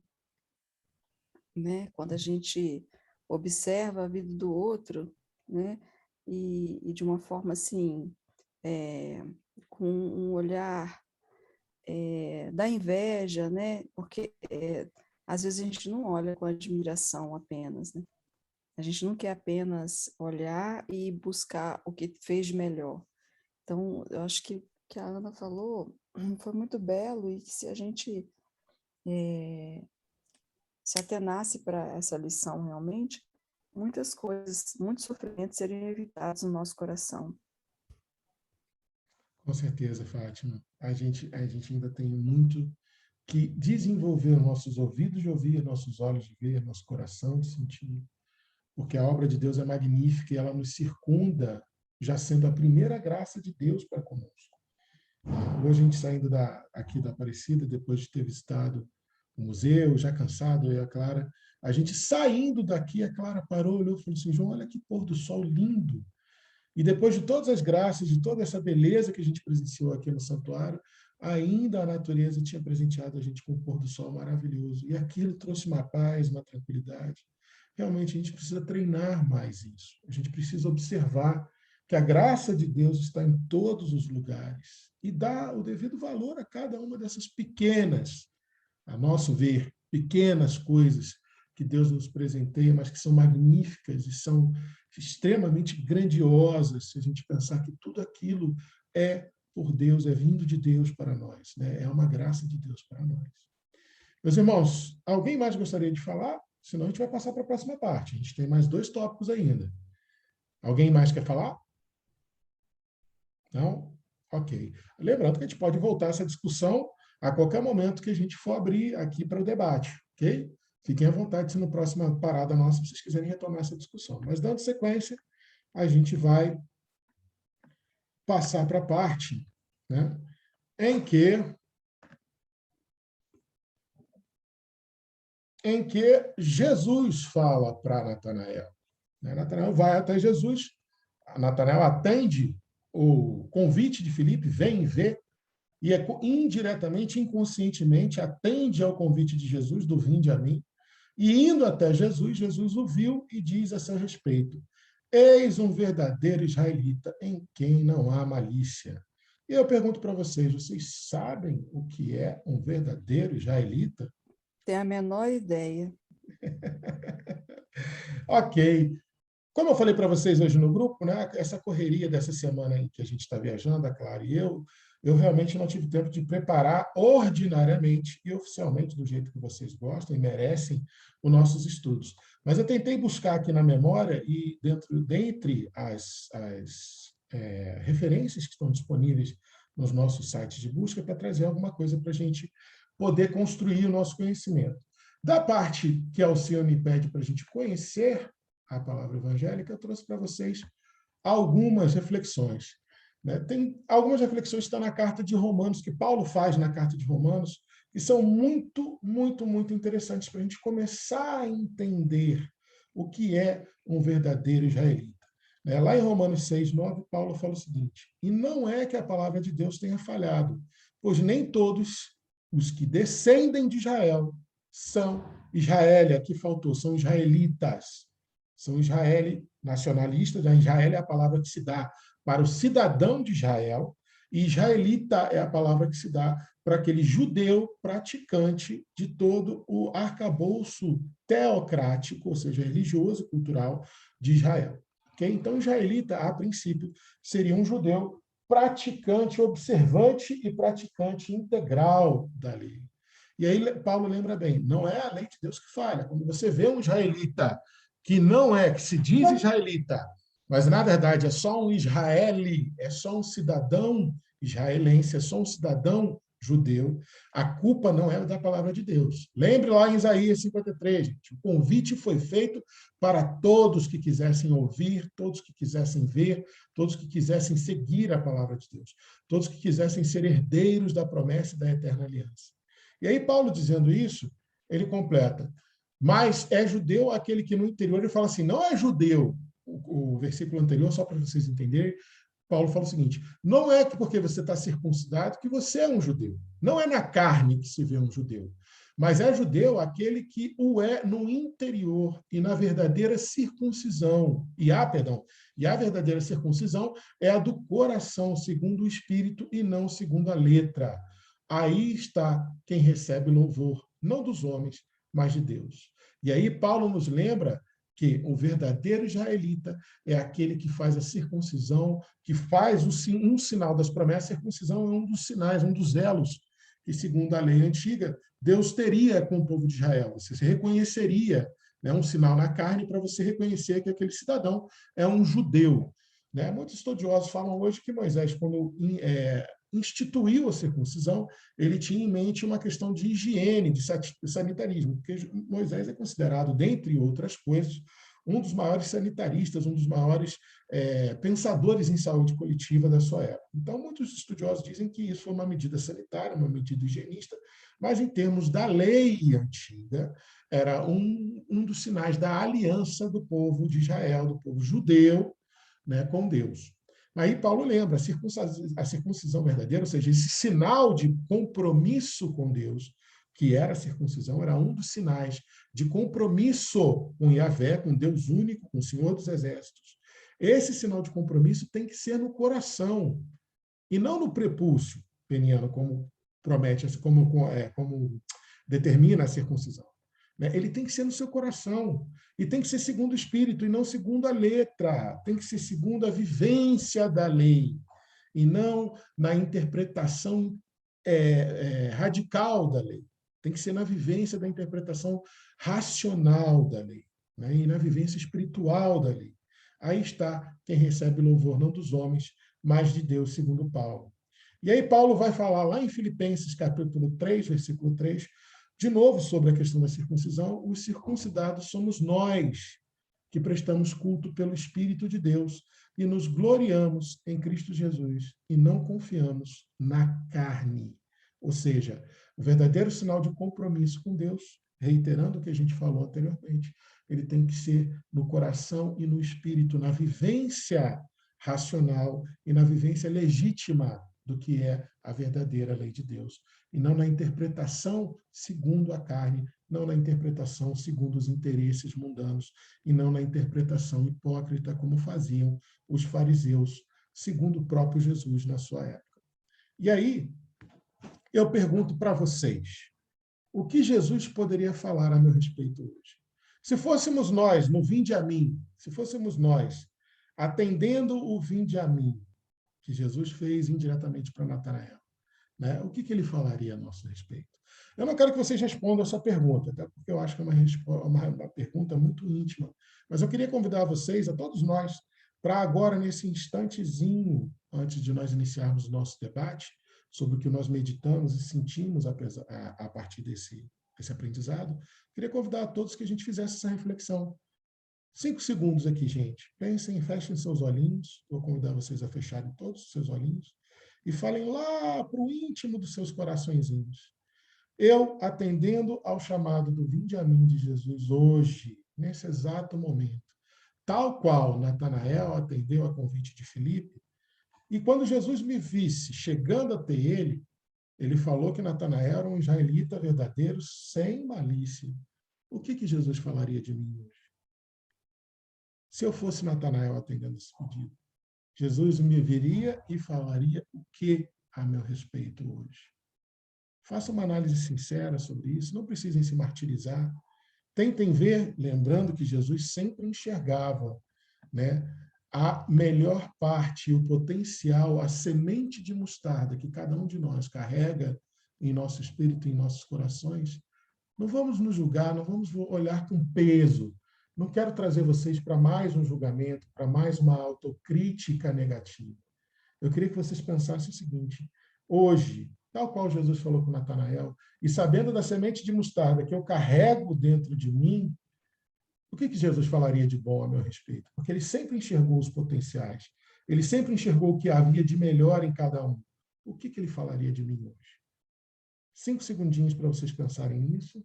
né? Quando a gente observa a vida do outro, né? E de uma forma assim, com um olhar da inveja, né? Porque às vezes a gente não olha com admiração apenas, né? A gente não quer apenas olhar e buscar o que fez de melhor. Então, eu acho que o que a Ana falou foi muito belo, e que se a gente se atenasse para essa lição realmente, muitas coisas, muitos sofrimentos seriam evitados no nosso coração. Com certeza, Fátima. A gente ainda tem muito que desenvolver nossos ouvidos de ouvir, nossos olhos de ver, nosso coração de sentir, porque a obra de Deus é magnífica e ela nos circunda, já sendo a primeira graça de Deus para conosco. Hoje a gente saindo aqui da Aparecida, depois de ter visitado o museu, já cansado, eu e a Clara, a gente saindo daqui, a Clara parou, olhou e falou assim, João, olha que pôr do sol lindo. E depois de todas as graças, de toda essa beleza que a gente presenciou aqui no santuário, ainda a natureza tinha presenteado a gente com um pôr do sol maravilhoso. E aquilo trouxe uma paz, uma tranquilidade. Realmente a gente precisa treinar mais isso. A gente precisa observar que a graça de Deus está em todos os lugares e dar o devido valor a cada uma dessas pequenas, a nosso ver, pequenas coisas que Deus nos presenteia, mas que são magníficas e são extremamente grandiosas, se a gente pensar que tudo aquilo é por Deus, é vindo de Deus para nós, né? É uma graça de Deus para nós. Meus irmãos, alguém mais gostaria de falar? Senão a gente vai passar para a próxima parte. A gente tem mais 2 tópicos ainda. Alguém mais quer falar? Não? Ok. Lembrando que a gente pode voltar essa discussão a qualquer momento que a gente for abrir aqui para o debate, ok? Fiquem à vontade se na próxima parada nossa vocês quiserem retomar essa discussão. Mas, dando sequência, a gente vai passar para a parte, né, em que Jesus fala para Natanael. Natanael vai até Jesus, Natanael atende o convite de Filipe, vem ver e indiretamente, inconscientemente, atende ao convite de Jesus, do vinde a mim, e indo até Jesus, Jesus o viu e diz a seu respeito: eis um verdadeiro israelita em quem não há malícia. E eu pergunto para vocês sabem o que é um verdadeiro israelita? Tem a menor ideia. Ok. Como eu falei para vocês hoje no grupo, né, essa correria dessa semana aí que a gente está viajando, a Clara e eu realmente não tive tempo de preparar ordinariamente e oficialmente do jeito que vocês gostam e merecem os nossos estudos. Mas eu tentei buscar aqui na memória e dentre as referências que estão disponíveis nos nossos sites de busca para trazer alguma coisa para a gente poder construir o nosso conhecimento. Da parte que a Alcione pede para a gente conhecer a palavra evangélica, eu trouxe para vocês algumas reflexões. Tem algumas reflexões que estão na carta de Romanos, que Paulo faz na carta de Romanos, que são muito, muito, muito interessantes para a gente começar a entender o que é um verdadeiro israelita. Lá em Romanos 6:9, Paulo fala o seguinte: e não é que a palavra de Deus tenha falhado, pois nem todos os que descendem de Israel são Israel, aqui faltou, são israelitas. São Israel nacionalistas, Israel é a palavra que se dá para o cidadão de Israel, e israelita é a palavra que se dá para aquele judeu praticante de todo o arcabouço teocrático, ou seja, religioso e cultural de Israel. Okay? Então, israelita, a princípio, seria um judeu praticante, observante e praticante integral da lei. E aí Paulo lembra bem, não é a lei de Deus que falha. Quando você vê um israelita que não é, que se diz israelita, mas na verdade é só um israeli, é só um cidadão israelense, é só um cidadão judeu, a culpa não é da palavra de Deus. Lembre lá em Isaías 53, gente, o convite foi feito para todos que quisessem ouvir, todos que quisessem ver, todos que quisessem seguir a palavra de Deus, todos que quisessem ser herdeiros da promessa e da eterna aliança. E aí Paulo, dizendo isso, ele completa: mas é judeu aquele que no interior, ele fala assim, não é judeu, o versículo anterior, só para vocês entenderem, Paulo fala o seguinte: não é que porque você está circuncidado que você é um judeu. Não é na carne que se vê um judeu. Mas é judeu aquele que o é no interior e na verdadeira circuncisão. E a verdadeira circuncisão é a do coração, segundo o Espírito e não segundo a letra. Aí está quem recebe louvor, não dos homens, mas de Deus. E aí Paulo nos lembra que o verdadeiro israelita é aquele que faz a circuncisão, que faz um sinal das promessas. A circuncisão é um dos sinais, um dos elos que, segundo a lei antiga, Deus teria com o povo de Israel. Você se reconheceria, né, um sinal na carne para você reconhecer que aquele cidadão é um judeu. Né? Muitos estudiosos falam hoje que Moisés, quando instituiu a circuncisão, ele tinha em mente uma questão de higiene, de sanitarismo, porque Moisés é considerado, dentre outras coisas, um dos maiores sanitaristas, um dos maiores pensadores em saúde coletiva da sua época. Então, muitos estudiosos dizem que isso foi uma medida sanitária, uma medida higienista, mas em termos da lei antiga, era um dos sinais da aliança do povo de Israel, do povo judeu, né, com Deus. Aí Paulo lembra, a circuncisão verdadeira, ou seja, esse sinal de compromisso com Deus, que era a circuncisão, era um dos sinais de compromisso com Yahvé, com Deus único, com o Senhor dos Exércitos. Esse sinal de compromisso tem que ser no coração, e não no prepúcio peniano, como promete, como determina a circuncisão. Ele tem que ser no seu coração, e tem que ser segundo o Espírito, e não segundo a letra, tem que ser segundo a vivência da lei, e não na interpretação radical da lei. Tem que ser na vivência da interpretação racional da lei, né? E na vivência espiritual da lei. Aí está quem recebe louvor não dos homens, mas de Deus, segundo Paulo. E aí Paulo vai falar lá em Filipenses, capítulo 3, versículo 3, de novo sobre a questão da circuncisão. Os circuncidados somos nós, que prestamos culto pelo Espírito de Deus e nos gloriamos em Cristo Jesus e não confiamos na carne. Ou seja, o verdadeiro sinal de compromisso com Deus, reiterando o que a gente falou anteriormente, ele tem que ser no coração e no espírito, na vivência racional e na vivência legítima do que é a verdadeira lei de Deus, e não na interpretação segundo a carne, não na interpretação segundo os interesses mundanos, e não na interpretação hipócrita como faziam os fariseus, segundo o próprio Jesus na sua época. E aí, eu pergunto para vocês, o que Jesus poderia falar a meu respeito hoje? Se fôssemos nós, no Vinde a mim, se fôssemos nós, atendendo o Vinde a mim, que Jesus fez indiretamente para Natanael, né? O que ele falaria a nosso respeito? Eu não quero que vocês respondam essa pergunta, até porque eu acho que é uma pergunta muito íntima, mas eu queria convidar vocês, a todos nós, para agora, nesse instantezinho, antes de nós iniciarmos o nosso debate, sobre o que nós meditamos e sentimos a partir desse aprendizado, queria convidar a todos que a gente fizesse essa reflexão. 5 segundos aqui, gente. Pensem, fechem seus olhinhos. Vou convidar vocês a fecharem todos os seus olhinhos e falem lá para o íntimo dos seus coraçõezinhos. Eu, atendendo ao chamado do Vinde a mim de Jesus hoje, nesse exato momento, tal qual Natanael atendeu a convite de Filipe, e quando Jesus me visse chegando até ele, ele falou que Natanael era um israelita verdadeiro, sem malícia. O que Jesus falaria de mim hoje? Se eu fosse Natanael atendendo esse pedido, Jesus me viria e falaria o que a meu respeito hoje? Faça uma análise sincera sobre isso, não precisem se martirizar. Tentem ver, lembrando que Jesus sempre enxergava, né, a melhor parte, o potencial, a semente de mostarda que cada um de nós carrega em nosso espírito, em nossos corações. Não vamos nos julgar, não vamos olhar com peso. Não quero trazer vocês para mais um julgamento, para mais uma autocrítica negativa. Eu queria que vocês pensassem o seguinte: hoje, tal qual Jesus falou com Natanael, e sabendo da semente de mostarda que eu carrego dentro de mim, o que Jesus falaria de bom a meu respeito? Porque ele sempre enxergou os potenciais, ele sempre enxergou o que havia de melhor em cada um. O que ele falaria de mim hoje? 5 segundinhos para vocês pensarem nisso.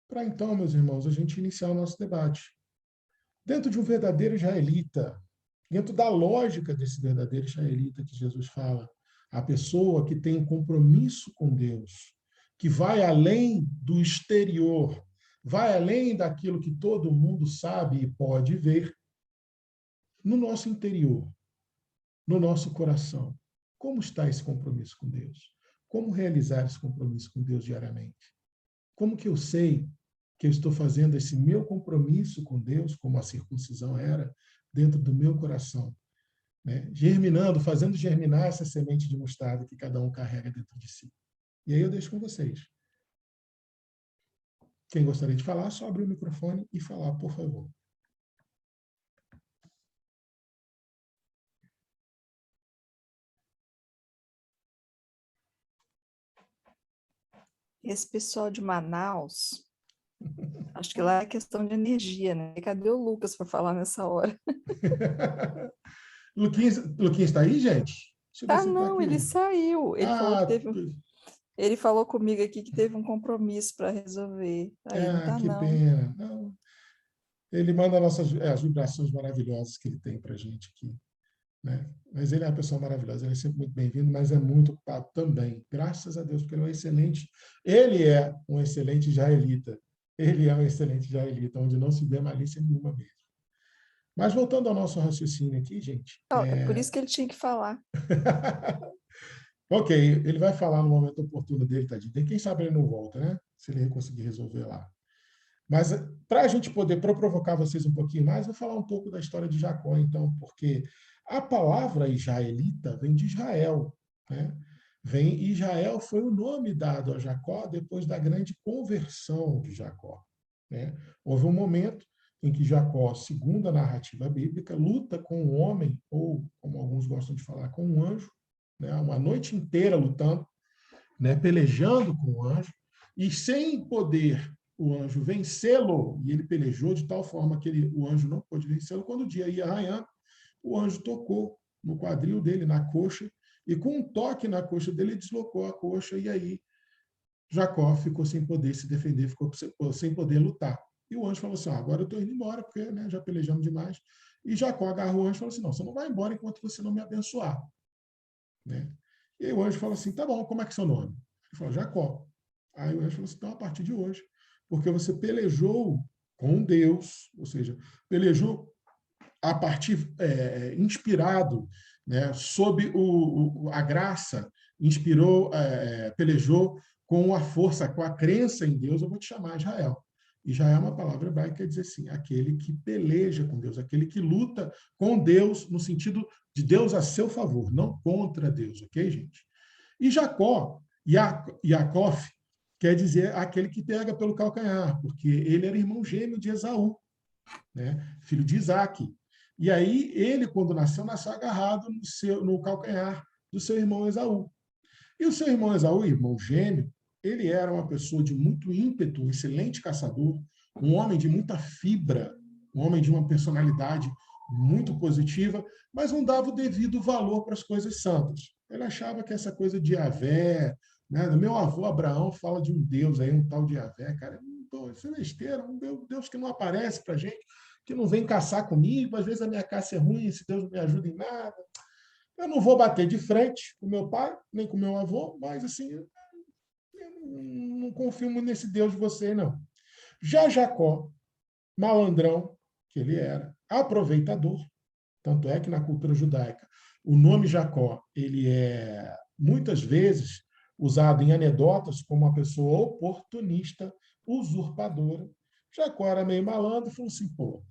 Para então, meus irmãos, a gente iniciar o nosso debate. Dentro de um verdadeiro israelita, dentro da lógica desse verdadeiro israelita que Jesus fala, a pessoa que tem um compromisso com Deus, que vai além do exterior, vai além daquilo que todo mundo sabe e pode ver, no nosso interior, no nosso coração. Como está esse compromisso com Deus? Como realizar esse compromisso com Deus diariamente? Como que eu sei que eu estou fazendo esse meu compromisso com Deus, como a circuncisão era, dentro do meu coração, né? Germinando, fazendo germinar essa semente de mostarda que cada um carrega dentro de si. E aí eu deixo com vocês. Quem gostaria de falar, só abrir o microfone e falar, por favor. Esse pessoal de Manaus, acho que lá é questão de energia, né? Cadê o Lucas para falar nessa hora? Luquinhas está aí, gente? Não, ele saiu. Ele falou comigo aqui que teve um compromisso para resolver. Aí não tá, que não. pena. Não. Ele manda as vibrações maravilhosas que ele tem para a gente aqui, né? Mas ele é uma pessoa maravilhosa, ele é sempre muito bem-vindo, mas é muito ocupado também. Graças a Deus, porque ele é um excelente israelita. Ele é um excelente israelita, onde não se vê malícia nenhuma mesmo. Mas voltando ao nosso raciocínio aqui, gente... É por isso que ele tinha que falar. Ok, ele vai falar no momento oportuno dele, tadinho. Quem sabe ele não volta, né? Se ele conseguir resolver lá. Mas para a gente poder provocar vocês um pouquinho mais, vou falar um pouco da história de Jacó, então, porque a palavra israelita vem de Israel, né? Israel foi o nome dado a Jacó depois da grande conversão de Jacó, né? Houve um momento em que Jacó, segundo a narrativa bíblica, luta com um homem, ou, como alguns gostam de falar, com um anjo, né? Uma noite inteira lutando, né? Pelejando com o anjo, e sem poder o anjo vencê-lo, e ele pelejou de tal forma que o anjo não pôde vencê-lo. Quando o dia ia arranhando, o anjo tocou no quadril dele, na coxa, e com um toque na coxa dele, deslocou a coxa, e aí Jacó ficou sem poder se defender, ficou sem poder lutar. E o anjo falou assim, agora eu estou indo embora, porque, né, já pelejamos demais. E Jacó agarrou o anjo e falou assim, não, você não vai embora enquanto você não me abençoar. Né? E aí o anjo falou assim, tá bom, como é que é seu nome? Ele falou, Jacó. Aí o anjo falou assim, então, a partir de hoje, porque você pelejou com Deus, ou seja, pelejou a partir, inspirado, né, sob a graça, pelejou com a força, com a crença em Deus, eu vou te chamar Israel. Israel é uma palavra hebraica que quer dizer assim, aquele que peleja com Deus, aquele que luta com Deus, no sentido de Deus a seu favor, não contra Deus, ok, gente? E Jacó, Yaakov, quer dizer aquele que pega pelo calcanhar, porque ele era irmão gêmeo de Esaú, né? Filho de Isaque. E aí, ele, quando nasceu agarrado no calcanhar do seu irmão Esaú. E o seu irmão Esaú, irmão gêmeo, ele era uma pessoa de muito ímpeto, um excelente caçador, um homem de muita fibra, um homem de uma personalidade muito positiva, mas não dava o devido valor para as coisas santas. Ele achava que essa coisa de Yahvé, né? O meu avô Abraão fala de um Deus aí, um tal de Yahvé, cara, isso é besteira, um Deus que não aparece para a gente, que não vem caçar comigo, às vezes a minha caça é ruim, esse Deus não me ajuda em nada. Eu não vou bater de frente com meu pai, nem com meu avô, mas assim, eu não confio muito nesse Deus de você, não. Já Jacó, malandrão, que ele era, aproveitador, tanto é que na cultura judaica, o nome Jacó, ele é muitas vezes usado em anedotas como uma pessoa oportunista, usurpadora. Jacó era meio malandro e falou assim, pô,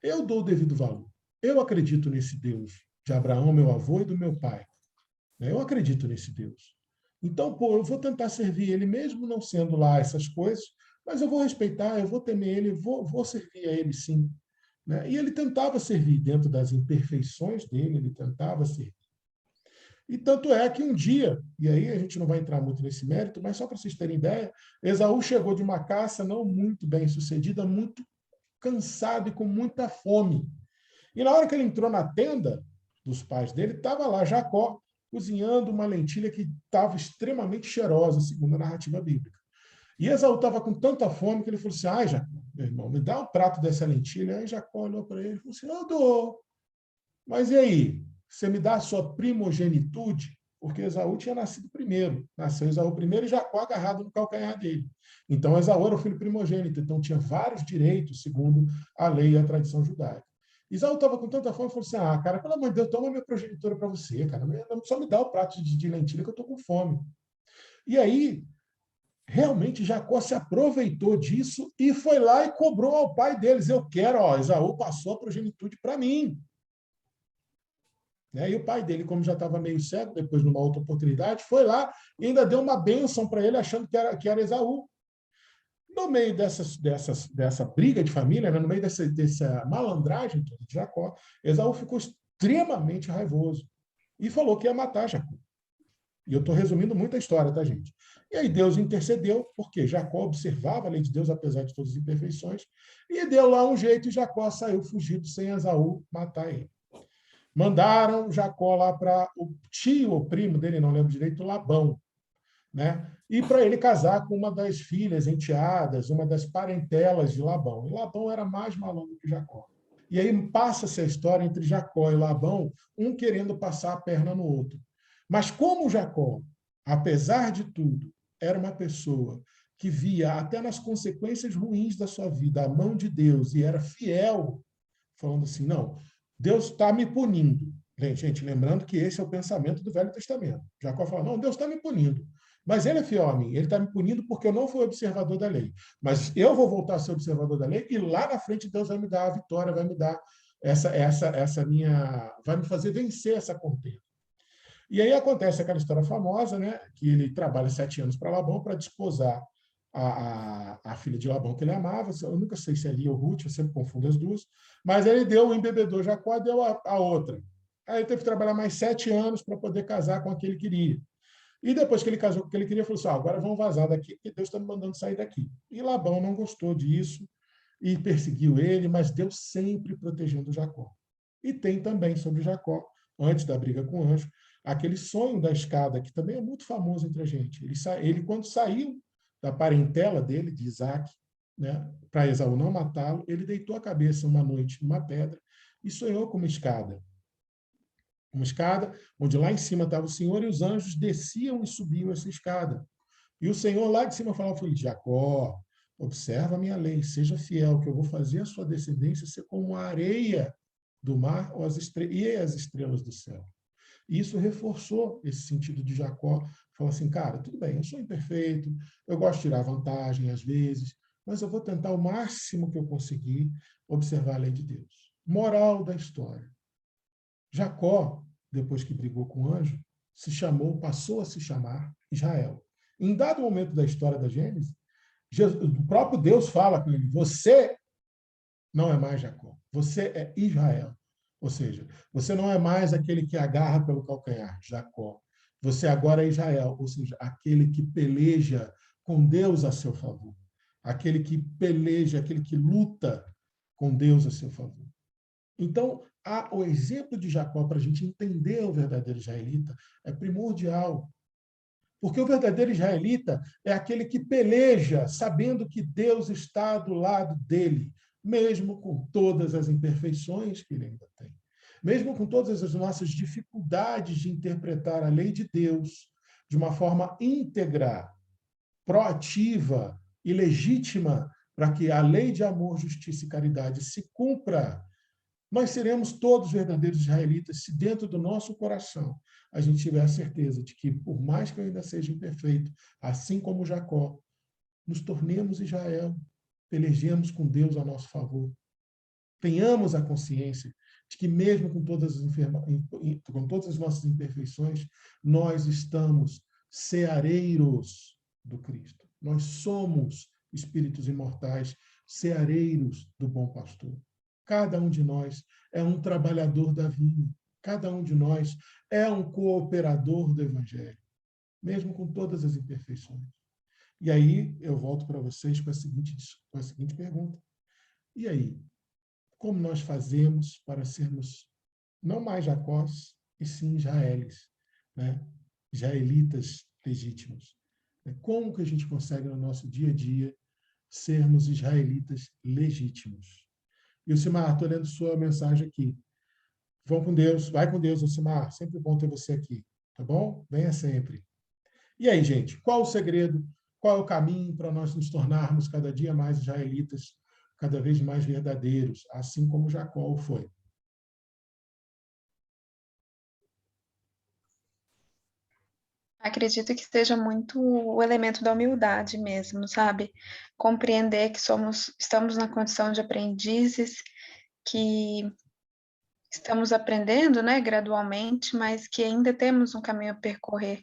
eu dou o devido valor. Eu acredito nesse Deus de Abraão, meu avô, e do meu pai. Eu acredito nesse Deus. Então, pô, eu vou tentar servir ele, mesmo não sendo lá essas coisas, mas eu vou respeitar, eu vou temer ele, vou servir a ele sim. Né? E ele tentava servir dentro das imperfeições dele, ele tentava servir. E tanto é que um dia, e aí a gente não vai entrar muito nesse mérito, mas só para vocês terem ideia, Esaú chegou de uma caça não muito bem sucedida, muito cansado e com muita fome. E na hora que ele entrou na tenda dos pais dele, estava lá Jacó cozinhando uma lentilha que estava extremamente cheirosa, segundo a narrativa bíblica. E Esaú estava com tanta fome que ele falou assim, ai, Jacó, meu irmão, me dá um prato dessa lentilha. Aí Jacó olhou para ele e falou assim, eu dou. Mas e aí? Você me dá a sua primogenitude? Porque Esaú tinha nascido primeiro. Nasceu Esaú primeiro e Jacó agarrado no calcanhar dele. Então, Esaú era o filho primogênito, então tinha vários direitos, segundo a lei e a tradição judaica. Esaú estava com tanta fome e falou assim, cara, pelo amor de Deus, toma minha progenitora para você, cara. Só me dá o prato de lentilha que eu estou com fome. E aí, realmente, Jacó se aproveitou disso e foi lá e cobrou ao pai deles. Eu quero, Esaú passou a progenitude para mim. E o pai dele, como já estava meio cego, depois, numa outra oportunidade, foi lá e ainda deu uma bênção para ele, achando que era Esaú. No meio dessa briga de família, né, no meio dessa malandragem de Jacó, Esaú ficou extremamente raivoso e falou que ia matar Jacó. E eu estou resumindo muito a história, tá, gente? E aí Deus intercedeu, porque Jacó observava a lei de Deus, apesar de todas as imperfeições, e deu lá um jeito e Jacó saiu fugido sem Esaú matar ele. Mandaram Jacó lá para o tio ou primo dele, não lembro direito, Labão, né? E para ele casar com uma das filhas enteadas, uma das parentelas de Labão. E Labão era mais malandro que Jacó. E aí passa-se a história entre Jacó e Labão, um querendo passar a perna no outro. Mas como Jacó, apesar de tudo, era uma pessoa que via até nas consequências ruins da sua vida a mão de Deus e era fiel, falando assim, não, Deus está me punindo. Gente, lembrando que esse é o pensamento do Velho Testamento. Jacó fala, não, Deus está me punindo. Mas ele é fiel a mim, ele está me punindo porque eu não fui observador da lei. Mas eu vou voltar a ser observador da lei e lá na frente Deus vai me dar a vitória, vai me dar vai me fazer vencer essa contenda. E aí acontece aquela história famosa, né, que ele trabalha 7 anos para Labão para desposar a filha de Labão que ele amava. Eu nunca sei se é Lia ou Ruth, eu sempre confundo as duas. Mas ele deu o embebedor Jacó, deu a outra. Aí ele teve que trabalhar mais 7 anos para poder casar com a que ele queria. E depois que ele casou com o que ele queria, falou assim, agora vamos vazar daqui, porque Deus está me mandando sair daqui. E Labão não gostou disso e perseguiu ele, mas Deus sempre protegendo Jacó. E tem também sobre Jacó, antes da briga com o anjo, aquele sonho da escada, que também é muito famoso entre a gente. Ele quando saiu da parentela dele, de Isaac, né, para Esaú não matá-lo, ele deitou a cabeça uma noite numa pedra e sonhou com uma escada. Uma escada onde lá em cima estava o Senhor e os anjos desciam e subiam essa escada. E o Senhor lá de cima falava para ele, Jacó, observa a minha lei, seja fiel, que eu vou fazer a sua descendência ser como a areia do mar e as estrelas do céu. E isso reforçou esse sentido de Jacó. Falou assim, cara, tudo bem, eu sou imperfeito, eu gosto de tirar vantagem às vezes, mas eu vou tentar o máximo que eu conseguir observar a lei de Deus. Moral da história. Jacó, depois que brigou com o anjo, passou a se chamar Israel. Em dado momento da história da Gênesis, o próprio Deus fala com ele, você não é mais Jacó, você é Israel. Ou seja, você não é mais aquele que agarra pelo calcanhar, Jacó. Você agora é Israel, ou seja, aquele que peleja com Deus a seu favor. Aquele que peleja, aquele que luta com Deus a seu favor. Então, o exemplo de Jacó, para a gente entender o verdadeiro israelita, é primordial. Porque o verdadeiro israelita é aquele que peleja, sabendo que Deus está do lado dele, mesmo com todas as imperfeições que ele ainda tem. Mesmo com todas as nossas dificuldades de interpretar a lei de Deus de uma forma íntegra, proativa e legítima, para que a lei de amor, justiça e caridade se cumpra, nós seremos todos verdadeiros israelitas se dentro do nosso coração a gente tiver a certeza de que, por mais que eu ainda seja imperfeito, assim como Jacó, nos tornemos Israel, pelejemos com Deus a nosso favor. Tenhamos a consciência de que, mesmo com todas as nossas imperfeições, nós estamos ceareiros do Cristo. Nós somos espíritos imortais, ceareiros do bom pastor. Cada um de nós é um trabalhador da vinha. Cada um de nós é um cooperador do Evangelho, mesmo com todas as imperfeições. E aí eu volto para vocês com a seguinte pergunta. E aí? Como nós fazemos para sermos não mais Jacós, e sim Israelis, né? Israelitas legítimos? Como que a gente consegue, no nosso dia a dia, sermos israelitas legítimos? E o Simar, estou lendo sua mensagem aqui. Vão com Deus, vai com Deus, Simar. Sempre bom ter você aqui, tá bom? Venha sempre. E aí, gente, qual o segredo? Qual é o caminho para nós nos tornarmos cada dia mais israelitas, cada vez mais verdadeiros, assim como Jacó foi? Acredito que seja muito o elemento da humildade mesmo, sabe? Compreender que estamos na condição de aprendizes, que estamos aprendendo, né, gradualmente, mas que ainda temos um caminho a percorrer,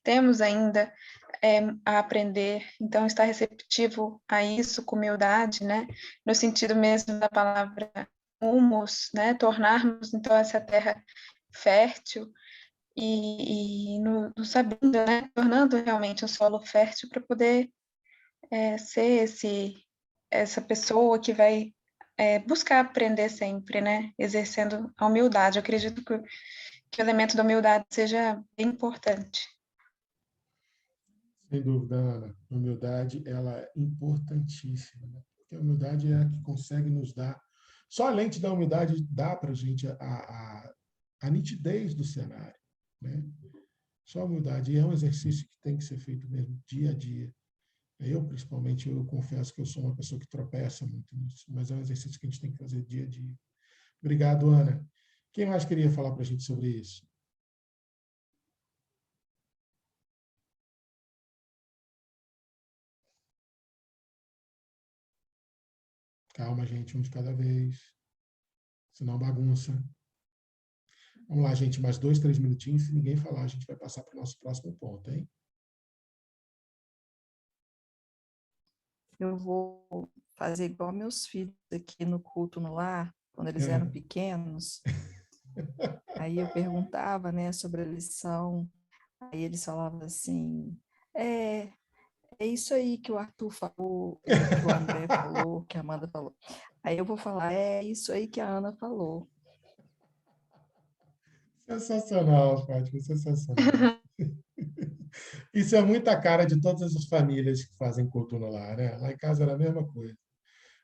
temos ainda a aprender, então estar receptivo a isso com humildade, né, no sentido mesmo da palavra humus, né, tornarmos então essa terra fértil e no sabendo, né, tornando realmente um solo fértil para poder ser essa pessoa que vai buscar aprender sempre, né? Exercendo a humildade. Eu acredito que o elemento da humildade seja bem importante. Sem dúvida, Ana. A humildade, ela é importantíssima, né? Porque a humildade é a que consegue nos dar... Só a lente da humildade dá para a gente a nitidez do cenário, né? Só a humildade. E é um exercício que tem que ser feito mesmo, dia a dia. Eu, principalmente, eu confesso que eu sou uma pessoa que tropeça muito nisso, mas é um exercício que a gente tem que fazer dia a dia. Obrigado, Ana. Quem mais queria falar para a gente sobre isso? Calma, gente, um de cada vez. Senão bagunça. Vamos lá, gente, mais 2, 3 minutinhos. Se ninguém falar, a gente vai passar para o nosso próximo ponto, hein? Eu vou fazer igual meus filhos aqui no culto no lar, quando eles eram pequenos. Aí eu perguntava, né, sobre a lição. Aí eles falavam assim, é isso aí que o Arthur falou, que o André falou, que a Amanda falou. Aí eu vou falar, é isso aí que a Ana falou. Sensacional, Fátima, sensacional. Isso é muita cara de todas as famílias que fazem culto no lar, né? Lá em casa era a mesma coisa.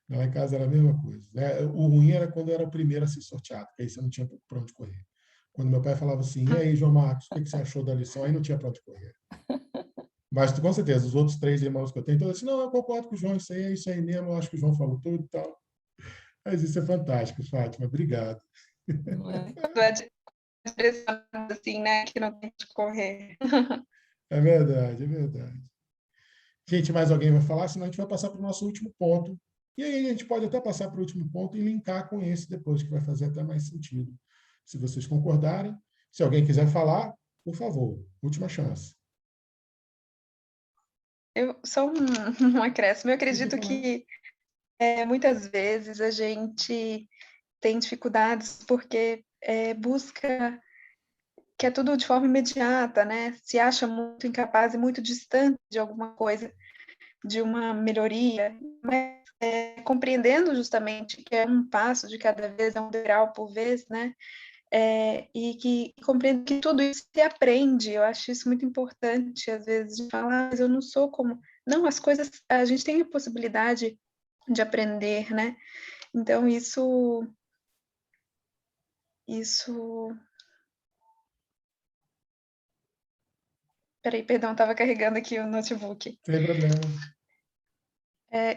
Lá em casa era a mesma coisa, né? O ruim era quando eu era o primeiro a ser sorteado, porque aí você não tinha para onde correr. Quando meu pai falava assim, e aí, João Marcos, o que você achou da lição? Aí não tinha para onde correr. Mas, com certeza, os outros 3 irmãos que eu tenho, todos assim, não, eu concordo com o João, isso aí é isso aí mesmo, eu acho que o João falou tudo e tal. Mas isso é fantástico, Fátima, obrigado. Não é? Quando é direcionado assim, né? Que não tem de correr. É verdade, é verdade. Gente, mais alguém vai falar? Senão a gente vai passar para o nosso último ponto. E aí a gente pode até passar para o último ponto e linkar com esse depois, que vai fazer até mais sentido. Se vocês concordarem. Se alguém quiser falar, por favor, última chance. Eu só um acréscimo. Eu acredito que muitas vezes a gente tem dificuldades porque busca que é tudo de forma imediata, né? Se acha muito incapaz e muito distante de alguma coisa, de uma melhoria, mas compreendendo justamente que é um passo de cada vez, é um degrau por vez, né? E que compreendo que tudo isso se aprende. Eu acho isso muito importante, às vezes, de falar, mas eu não sou como... Não, as coisas, a gente tem a possibilidade de aprender, né? Então, isso... Peraí, perdão, estava carregando aqui o notebook. Sem problema.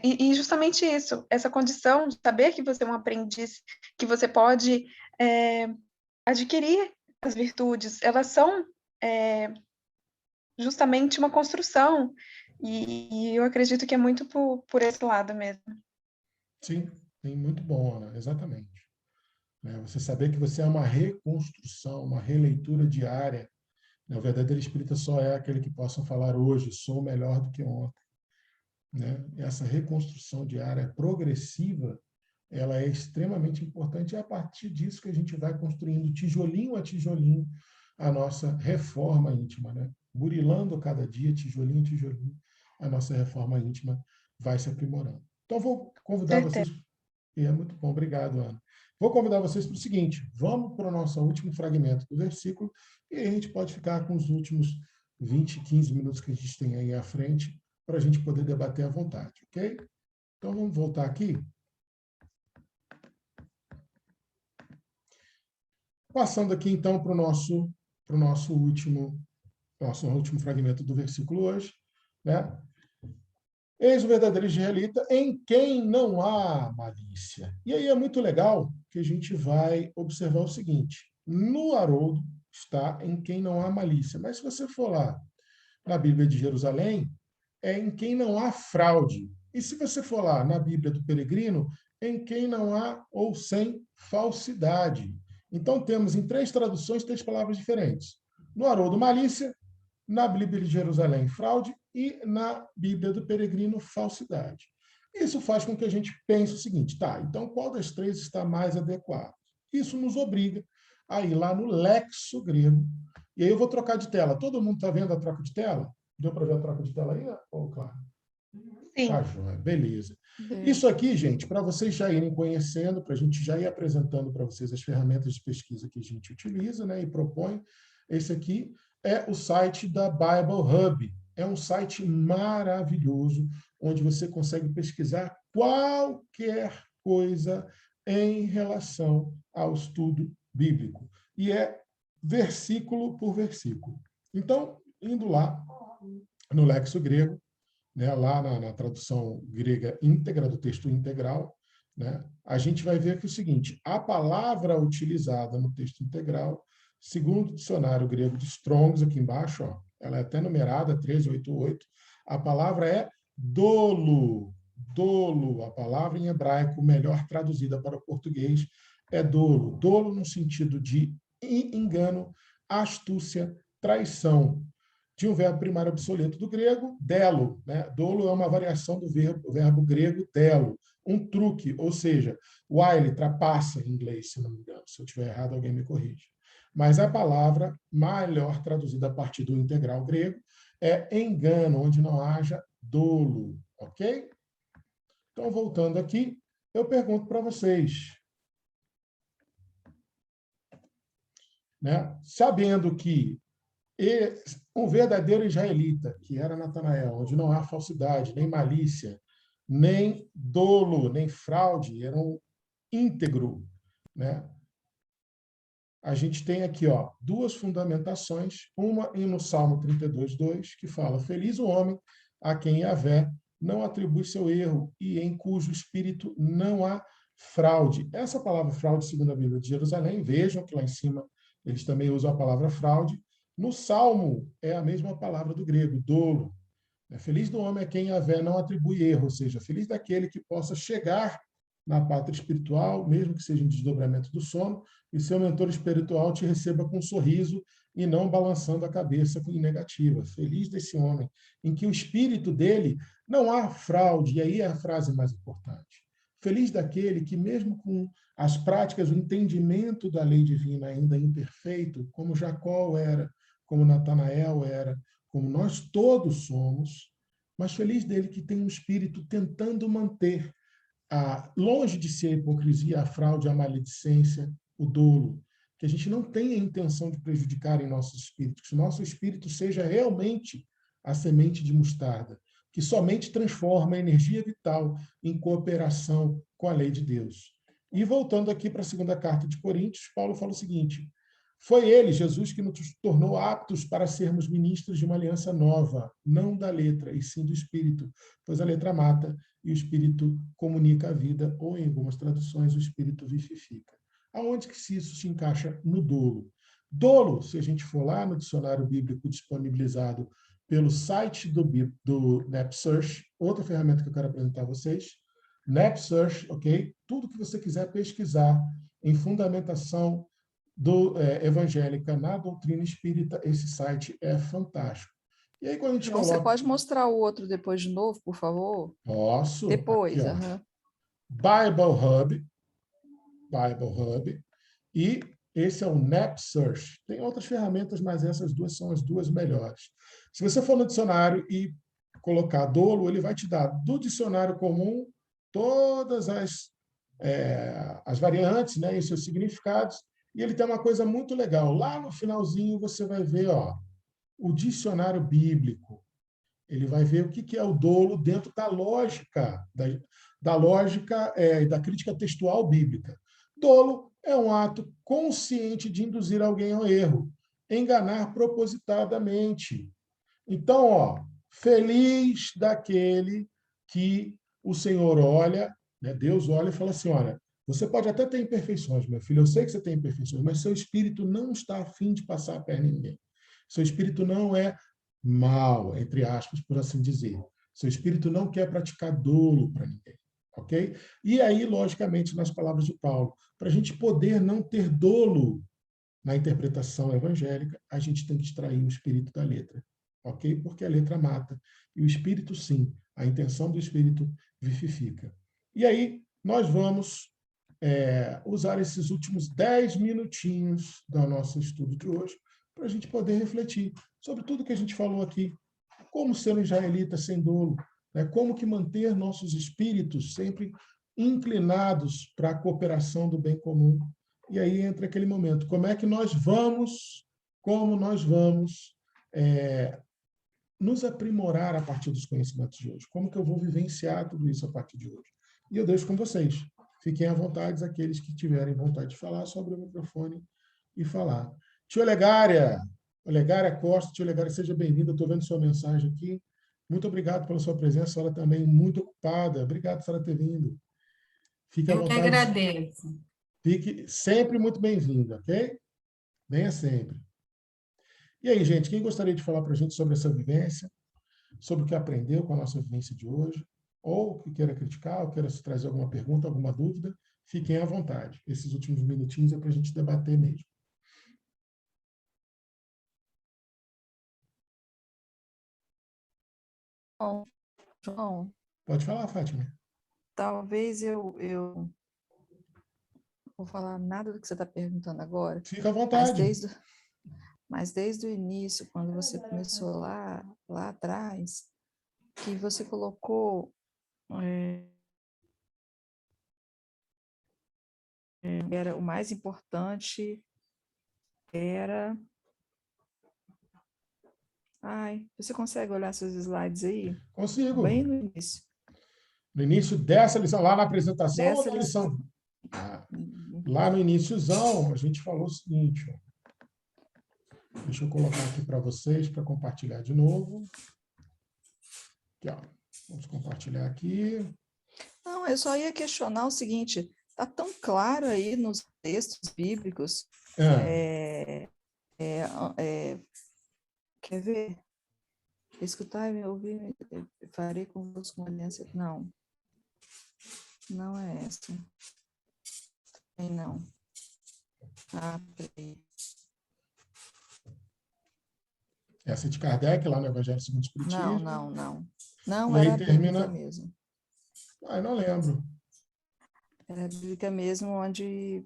E justamente isso, essa condição de saber que você é um aprendiz, que você pode adquirir as virtudes, elas são justamente uma construção, e eu acredito que é muito por esse lado mesmo. Sim, muito bom, Ana, exatamente. Você saber que você é uma reconstrução, uma releitura diária. O verdadeiro espírita só é aquele que possa falar hoje, sou melhor do que ontem. Essa reconstrução diária progressiva, ela é extremamente importante, e é a partir disso que a gente vai construindo tijolinho a tijolinho a nossa reforma íntima, burilando cada dia, tijolinho a tijolinho, a nossa reforma íntima vai se aprimorando. Então, vou convidar vocês, e é muito bom, obrigado, Ana. Vou convidar vocês para o seguinte, vamos para o nosso último fragmento do versículo, e aí a gente pode ficar com os últimos 20, 15 minutos que a gente tem aí à frente, para a gente poder debater à vontade, ok? Então, vamos voltar aqui. Passando aqui, então, para o nosso último fragmento do versículo hoje. Eis o verdadeiro israelita em quem não há malícia. E aí é muito legal que a gente vai observar o seguinte, no Haroldo está em quem não há malícia, mas se você for lá na Bíblia de Jerusalém, é em quem não há fraude. E se você for lá na Bíblia do Peregrino, em quem não há ou sem falsidade. Então, temos em 3 traduções 3 palavras diferentes. No Haroldo, malícia, na Bíblia de Jerusalém, fraude, e na Bíblia do Peregrino, falsidade. Isso faz com que a gente pense o seguinte, tá, então qual das 3 está mais adequado? Isso nos obriga a ir lá no Lexo Grego. E aí eu vou trocar de tela. Todo mundo está vendo a troca de tela? Deu para ver a troca de tela aí? Claro. Sim. Tá, joia. Beleza. Isso aqui, gente, para vocês já irem conhecendo, para a gente já ir apresentando para vocês as ferramentas de pesquisa que a gente utiliza, e propõe. Esse aqui é o site da Bible Hub. É um site maravilhoso, onde você consegue pesquisar qualquer coisa em relação ao estudo bíblico. E é versículo por versículo. Então, indo lá no Lexo Grego, lá na tradução grega íntegra, do texto integral, a gente vai ver que o seguinte, a palavra utilizada no texto integral, segundo o dicionário grego de Strong's, aqui embaixo, ela é até numerada, 1388, a palavra é dolo. Dolo, a palavra em hebraico melhor traduzida para o português é dolo. Dolo no sentido de engano, astúcia, traição. De um verbo primário obsoleto do grego, delo. Dolo é uma variação do verbo grego delo, um truque, ou seja, wile, trapaça em inglês, se não me engano. Se eu estiver errado, alguém me corrige. Mas a palavra melhor traduzida a partir do integral grego é engano, onde não haja dolo, ok? Então, voltando aqui, eu pergunto para vocês, sabendo que E um verdadeiro israelita, que era Natanael, onde não há falsidade, nem malícia, nem dolo, nem fraude, era um íntegro, né? A gente tem aqui, ó, duas fundamentações, uma no Salmo 32:2, que fala: Feliz o homem a quem Yahvé não atribui seu erro e em cujo espírito não há fraude. Essa palavra fraude, segundo a Bíblia de Jerusalém, vejam que lá em cima eles também usam a palavra fraude. No Salmo é a mesma palavra do grego, dolo. Feliz do homem a quem Yahvé não atribui erro, ou seja, feliz daquele que possa chegar na pátria espiritual, mesmo que seja em desdobramento do sono, e seu mentor espiritual te receba com um sorriso e não balançando a cabeça com negativa. Feliz desse homem, em que o espírito dele não há fraude, e aí é a frase mais importante. Feliz daquele que, mesmo com as práticas, o entendimento da lei divina ainda imperfeito, como Jacó era, como Natanael era, como nós todos somos, mas feliz dele que tem um espírito tentando manter longe de ser a hipocrisia, a fraude, a maledicência, o dolo, que a gente não tenha a intenção de prejudicar em nossos espíritos, que o nosso espírito seja realmente a semente de mostarda, que somente transforma a energia vital em cooperação com a lei de Deus. E voltando aqui para a segunda carta de Coríntios, Paulo fala o seguinte: foi ele, Jesus, que nos tornou aptos para sermos ministros de uma aliança nova, não da letra, e sim do Espírito, pois a letra mata e o Espírito comunica a vida, ou, em algumas traduções, o Espírito vivifica. Aonde que isso se encaixa no dolo? Dolo, se a gente for lá no dicionário bíblico disponibilizado pelo site do NapSearch, outra ferramenta que eu quero apresentar a vocês, NapSearch, ok? Tudo que você quiser pesquisar em fundamentação evangélica na doutrina espírita, esse site é fantástico. E aí, quando a gente João, você coloca... pode mostrar o outro depois de novo, por favor? Posso. Depois, Aqui, ó. Bible Hub, e esse é o NapSearch. Tem outras ferramentas, mas essas duas são as duas melhores. Se você for no dicionário e colocar dolo, ele vai te dar do dicionário comum todas as variantes, né, e seus significados, e ele tem uma coisa muito legal. Lá no finalzinho você vai ver, ó, o dicionário bíblico. Ele vai ver o que é o dolo dentro da lógica, da lógica e da crítica textual bíblica. Dolo é um ato consciente de induzir alguém ao erro, enganar propositadamente. Então, ó, feliz daquele que o Senhor olha, né, Deus olha e fala assim, olha, você pode até ter imperfeições, meu filho, eu sei que você tem imperfeições, mas seu espírito não está afim de passar a perna em ninguém. Seu espírito não é mal, entre aspas, por assim dizer. Seu espírito não quer praticar dolo para ninguém, ok? E aí, logicamente, nas palavras de Paulo, para a gente poder não ter dolo na interpretação evangélica, a gente tem que extrair o espírito da letra, ok? Porque a letra mata e o espírito, sim, a intenção do espírito vivifica. E aí, nós vamos usar esses últimos 10 minutinhos do nosso estudo de hoje para a gente poder refletir sobre tudo que a gente falou aqui. Como ser um israelita sem dolo, né? Como que manter nossos espíritos sempre inclinados para a cooperação do bem comum. E aí entra aquele momento, como nós vamos nos aprimorar a partir dos conhecimentos de hoje? Como que eu vou vivenciar tudo isso a partir de hoje? E eu deixo com vocês. Fiquem à vontade, aqueles que tiverem vontade de falar, sobre o microfone e falar. Tio Olegária Costa, tio Olegária, seja bem-vinda. Estou vendo sua mensagem aqui. Muito obrigado pela sua presença. A senhora também muito ocupada. Obrigado por senhora ter vindo. Fique à Eu que vontade. agradeço. Fique sempre muito bem-vinda, ok? Venha sempre. E aí, gente, quem gostaria de falar para a gente sobre essa vivência, sobre o que aprendeu com a nossa vivência de hoje, ou que queira criticar, ou queira trazer alguma pergunta, alguma dúvida, fiquem à vontade. Esses últimos minutinhos é para a gente debater mesmo. João, Pode falar, Fátima. talvez eu vou falar nada do que você está perguntando agora, Fica à vontade. mas desde o início, quando você começou lá atrás, que você colocou era o mais importante era Ai, você consegue olhar seus slides aí? Consigo. Bem no início. No início dessa lição, lá na apresentação ou Dessa na lição. lição? Lá no iníciozão, a gente falou o seguinte, ó. Deixa eu colocar aqui para vocês, para compartilhar de novo. Aqui, ó. Vamos compartilhar aqui. Não, eu só ia questionar o seguinte, está tão claro aí nos textos bíblicos, quer ver? Escutar e ouvir, farei convosco uma aliança. Não, não é essa. Também não. Ah, peraí. Essa de Kardec, lá no Evangelho segundo o Espiritismo. Não E aí era a termina... bíblica mesmo. Ah, eu não lembro. Era a bíblica mesmo, onde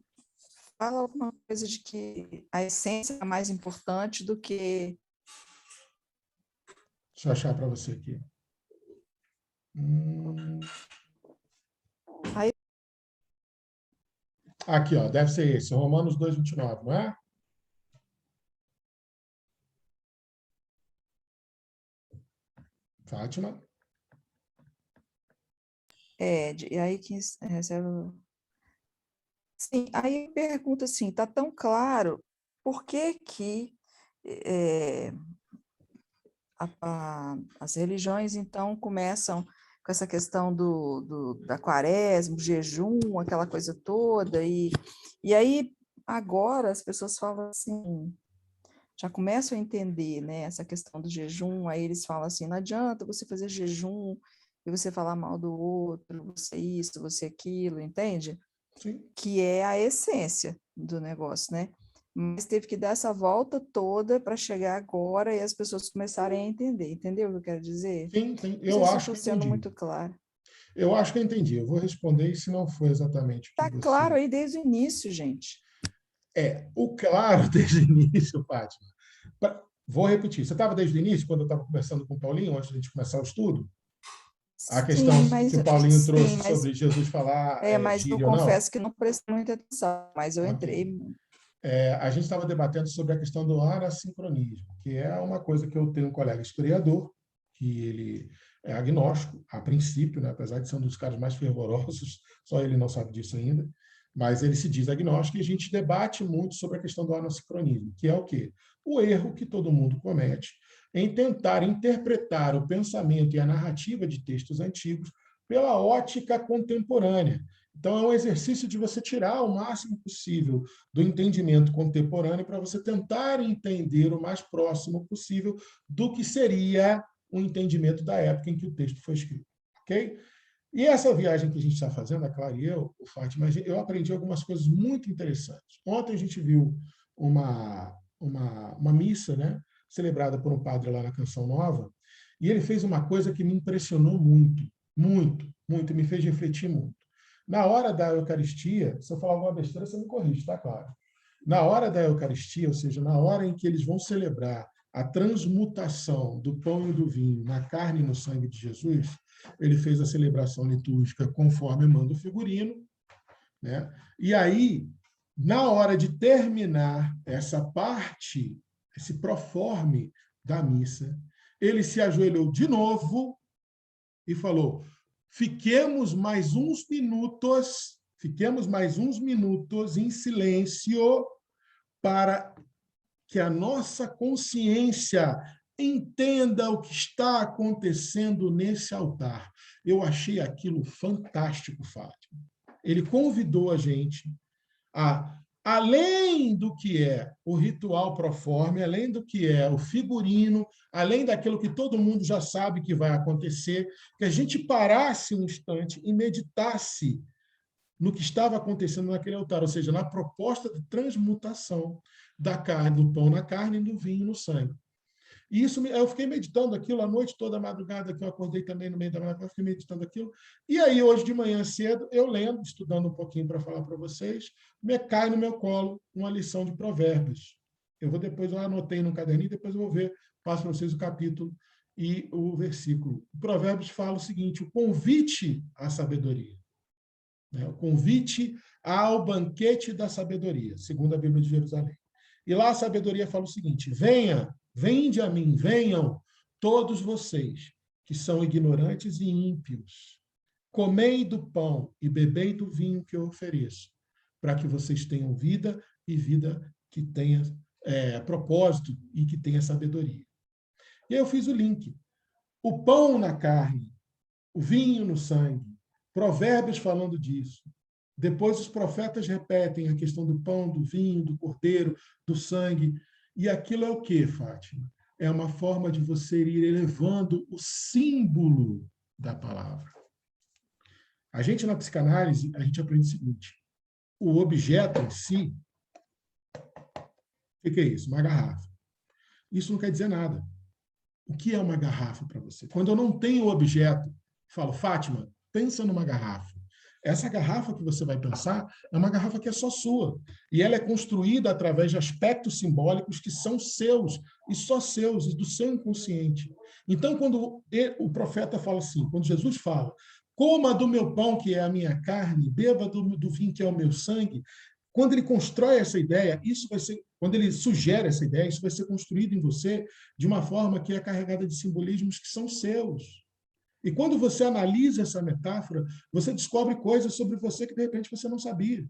fala alguma coisa de que a essência é mais importante do que... Deixa eu achar para você aqui. Aí... Aqui, ó, deve ser esse, Romanos 2:29, não é? Fátima? E aí que recebe... Sim, aí pergunta assim, está tão claro, por que que as religiões, então, começam com essa questão da quaresma, do jejum, aquela coisa toda, e aí, agora, as pessoas falam assim, já começam a entender, né, essa questão do jejum, aí eles falam assim, não adianta você fazer jejum e você falar mal do outro, você isso, você aquilo, entende? Sim. Que é a essência do negócio, né? Mas teve que dar essa volta toda para chegar agora e as pessoas começarem a entender. Entendeu o que eu quero dizer? Sim, eu acho que estou sendo muito claro. Eu acho que eu entendi. Eu vou responder se não foi exatamente o que Está claro aí desde o início, gente. O claro desde o início, Fátima. Vou repetir. Você estava desde o início, quando eu estava conversando com o Paulinho, antes de a gente começar o estudo? A questão que o Paulinho trouxe sobre Jesus falar mas eu confesso que não prestei muita atenção, mas eu entrei... a gente estava debatendo sobre a questão do anassincronismo, que é uma coisa que eu tenho um colega historiador, que ele é agnóstico, a princípio, né, apesar de ser um dos caras mais fervorosos, só ele não sabe disso ainda, mas ele se diz agnóstico, e a gente debate muito sobre a questão do anassincronismo, que é o quê? O erro que todo mundo comete em tentar interpretar o pensamento e a narrativa de textos antigos pela ótica contemporânea. Então, é um exercício de você tirar o máximo possível do entendimento contemporâneo para você tentar entender o mais próximo possível do que seria o entendimento da época em que o texto foi escrito. Ok? E essa viagem que a gente está fazendo, a Clara e eu, o Fátima, eu aprendi algumas coisas muito interessantes. Ontem a gente viu uma missa, né, celebrada por um padre lá na Canção Nova, e ele fez uma coisa que me impressionou muito, muito, muito, me fez refletir muito. Na hora da Eucaristia, se eu falar alguma besteira, você me corrige, tá claro? Na hora da Eucaristia, ou seja, na hora em que eles vão celebrar a transmutação do pão e do vinho na carne e no sangue de Jesus, ele fez a celebração litúrgica conforme manda o figurino, né? E aí, na hora de terminar essa parte, esse proforme da missa, ele se ajoelhou de novo e falou: fiquemos mais uns minutos em silêncio para que a nossa consciência entenda o que está acontecendo nesse altar. Eu achei aquilo fantástico, Fátima. Ele convidou a gente a, além do que é o ritual proforme, além do que é o figurino, além daquilo que todo mundo já sabe que vai acontecer, que a gente parasse um instante e meditasse no que estava acontecendo naquele altar, ou seja, na proposta de transmutação da carne, do pão na carne e do vinho no sangue. E isso, eu fiquei meditando aquilo a noite toda, a madrugada, que eu acordei também no meio da madrugada, fiquei meditando aquilo. E aí, hoje de manhã cedo, eu lendo, estudando um pouquinho para falar para vocês, me cai no meu colo uma lição de Provérbios. Eu anotei no caderninho, depois eu vou ver, passo para vocês o capítulo e o versículo. O Provérbios fala o seguinte: o convite à sabedoria. O convite ao banquete da sabedoria, segundo a Bíblia de Jerusalém. E lá a sabedoria fala o seguinte: venha, Vinde a mim, venham, todos vocês que são ignorantes e ímpios. Comei do pão e bebei do vinho que eu ofereço, para que vocês tenham vida e vida que tenha propósito e que tenha sabedoria. E aí eu fiz o link. O pão na carne, o vinho no sangue, Provérbios falando disso. Depois os profetas repetem a questão do pão, do vinho, do cordeiro, do sangue. E aquilo é o quê, Fátima? É uma forma de você ir elevando o símbolo da palavra. A gente, na psicanálise, a gente aprende o seguinte: o objeto em si, o que é isso? Uma garrafa. Isso não quer dizer nada. O que é uma garrafa para você? Quando eu não tenho o objeto, falo, Fátima, pensa numa garrafa. Essa garrafa que você vai pensar é uma garrafa que é só sua. E ela é construída através de aspectos simbólicos que são seus, e só seus, e do seu inconsciente. Então, quando o profeta fala assim, quando Jesus fala, coma do meu pão, que é a minha carne, beba do vinho, que é o meu sangue, quando ele constrói essa ideia, isso vai ser, quando ele sugere essa ideia, isso vai ser construído em você de uma forma que é carregada de simbolismos que são seus. E quando você analisa essa metáfora, você descobre coisas sobre você que, de repente, você não sabia.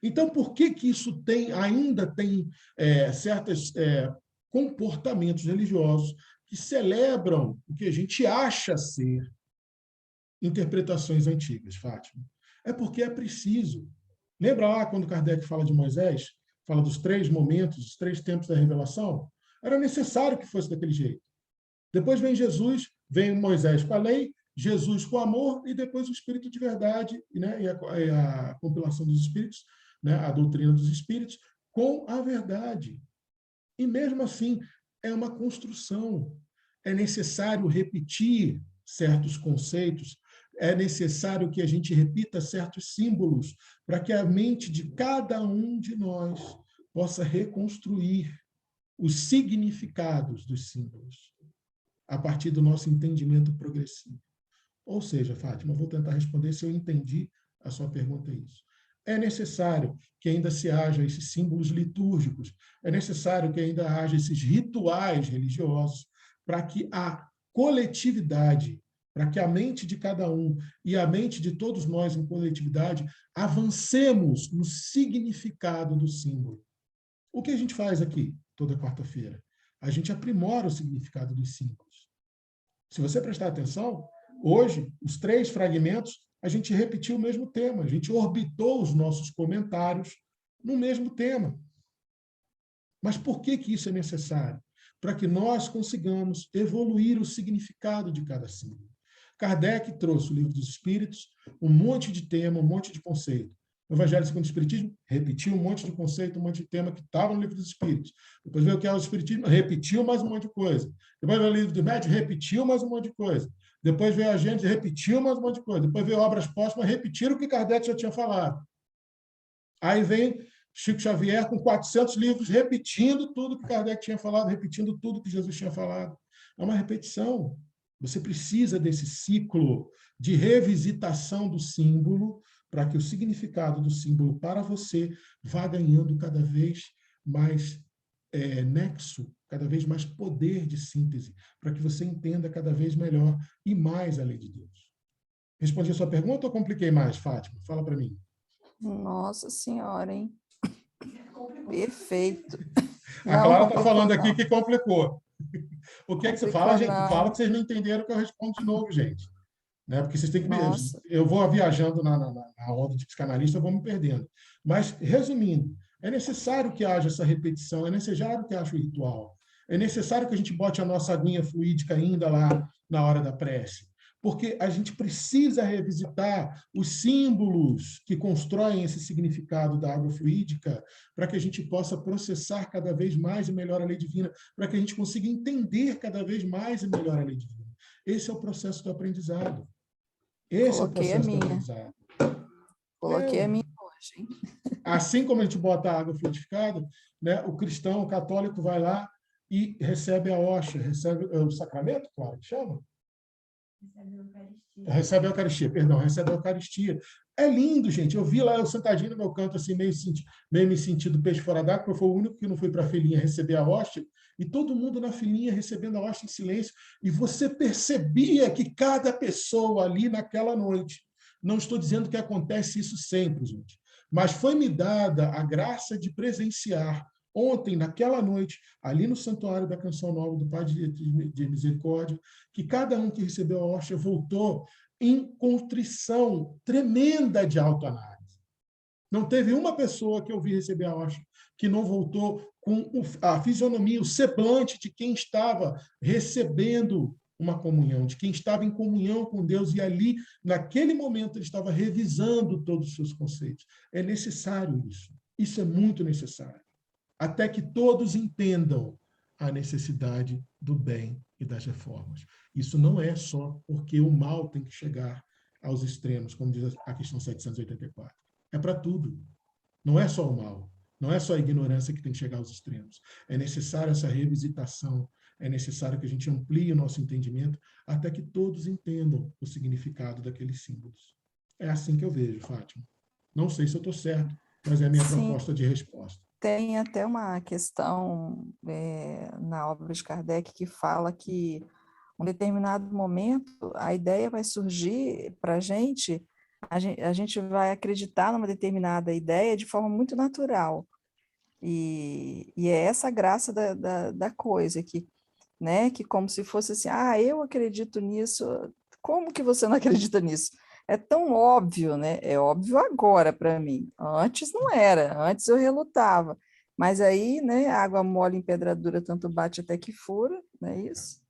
Então, por que isso ainda tem certos comportamentos religiosos que celebram o que a gente acha ser interpretações antigas, Fátima? É porque é preciso. Lembra lá quando Kardec fala de Moisés, fala dos 3 momentos, os 3 tempos da revelação? Era necessário que fosse daquele jeito. Depois vem Jesus, vem Moisés com a lei, Jesus com o amor, e depois o Espírito de verdade, né, e a compilação dos Espíritos, né, a doutrina dos Espíritos, com a verdade. E mesmo assim, é uma construção. É necessário repetir certos conceitos, é necessário que a gente repita certos símbolos para que a mente de cada um de nós possa reconstruir os significados dos símbolos a partir do nosso entendimento progressivo. Ou seja, Fátima, eu vou tentar responder se eu entendi a sua pergunta isso. É necessário que ainda se haja esses símbolos litúrgicos, é necessário que ainda haja esses rituais religiosos para que a coletividade, para que a mente de cada um e a mente de todos nós em coletividade avancemos no significado do símbolo. O que a gente faz aqui toda quarta-feira? A gente aprimora o significado dos símbolos. Se você prestar atenção, hoje, os 3 fragmentos, a gente repetiu o mesmo tema, a gente orbitou os nossos comentários no mesmo tema. Mas por que isso é necessário? Para que nós consigamos evoluir o significado de cada símbolo. Kardec trouxe o Livro dos Espíritos, um monte de tema, um monte de conceito. O Evangelho segundo o Espiritismo repetiu um monte de conceito, um monte de tema que estava no Livro dos Espíritos. Depois veio o que é o Espiritismo, repetiu mais um monte de coisa. Depois veio o Livro do Médiuns, repetiu mais um monte de coisa. Depois veio a Gênesis, repetiu mais um monte de coisa. Depois veio Obras Póstumas, repetiram o que Kardec já tinha falado. Aí vem Chico Xavier com 400 livros, repetindo tudo que Kardec tinha falado, repetindo tudo que Jesus tinha falado. É uma repetição. Você precisa desse ciclo de revisitação do símbolo para que o significado do símbolo para você vá ganhando cada vez mais nexo, cada vez mais poder de síntese, para que você entenda cada vez melhor e mais a lei de Deus. Respondi a sua pergunta ou compliquei mais, Fátima? Fala para mim. Nossa Senhora, hein? Perfeito. A Clara está falando aqui que complicou. O que é que você fala, gente? Não. Fala que vocês não entenderam que eu respondo de novo, gente. Né? Porque vocês têm que... Nossa. Eu vou viajando na onda de psicanalista, eu vou me perdendo. Mas, resumindo, é necessário que haja essa repetição, é necessário que haja o ritual, é necessário que a gente bote a nossa aguinha fluídica ainda lá na hora da prece, porque a gente precisa revisitar os símbolos que constroem esse significado da água fluídica para que a gente possa processar cada vez mais e melhor a lei divina, para que a gente consiga entender cada vez mais e melhor a lei divina. Esse é o processo do aprendizado. Esse é o processo do aprendizado. Coloquei a minha hoje, hein? Assim como a gente bota a água fluidificada, né, o cristão, o católico vai lá e recebe a hóstia, recebe o sacramento, claro, que chama? Recebe a Eucaristia, perdão, recebe a Eucaristia. É lindo, gente. Eu vi lá, eu sentadinho no meu canto, assim, meio me sentindo peixe fora d'água, porque eu fui o único que não fui para a filinha receber a hóstia, e todo mundo na filinha recebendo a hóstia em silêncio, e você percebia que cada pessoa ali naquela noite, não estou dizendo que acontece isso sempre, gente, mas foi-me dada a graça de presenciar ontem, naquela noite, ali no Santuário da Canção Nova do Pai de Misericórdia, que cada um que recebeu a hóstia voltou em contrição tremenda de autoanálise. Não teve uma pessoa que eu vi receber a hóstia que não voltou com a fisionomia, o semblante de quem estava recebendo uma comunhão, de quem estava em comunhão com Deus, e ali, naquele momento, ele estava revisando todos os seus conceitos. É necessário isso. Isso é muito necessário. Até que todos entendam a necessidade do bem e das reformas. Isso não é só porque o mal tem que chegar aos extremos, como diz a questão 784. É para tudo. Não é só o mal. Não é só a ignorância que tem que chegar aos extremos. É necessário essa revisitação. É necessário que a gente amplie o nosso entendimento até que todos entendam o significado daqueles símbolos. É assim que eu vejo, Fátima. Não sei se eu estou certo, mas é a minha proposta de resposta. Tem até uma questão na obra de Kardec que fala que, em um determinado momento, a ideia vai surgir para a gente vai acreditar numa determinada ideia de forma muito natural. E é essa graça da coisa, né, que como se fosse assim, eu acredito nisso, como que você não acredita nisso? É tão óbvio, né? É óbvio agora para mim. Antes não era, antes eu relutava. Mas aí, né, água mole em pedra dura, tanto bate até que fura, não é isso?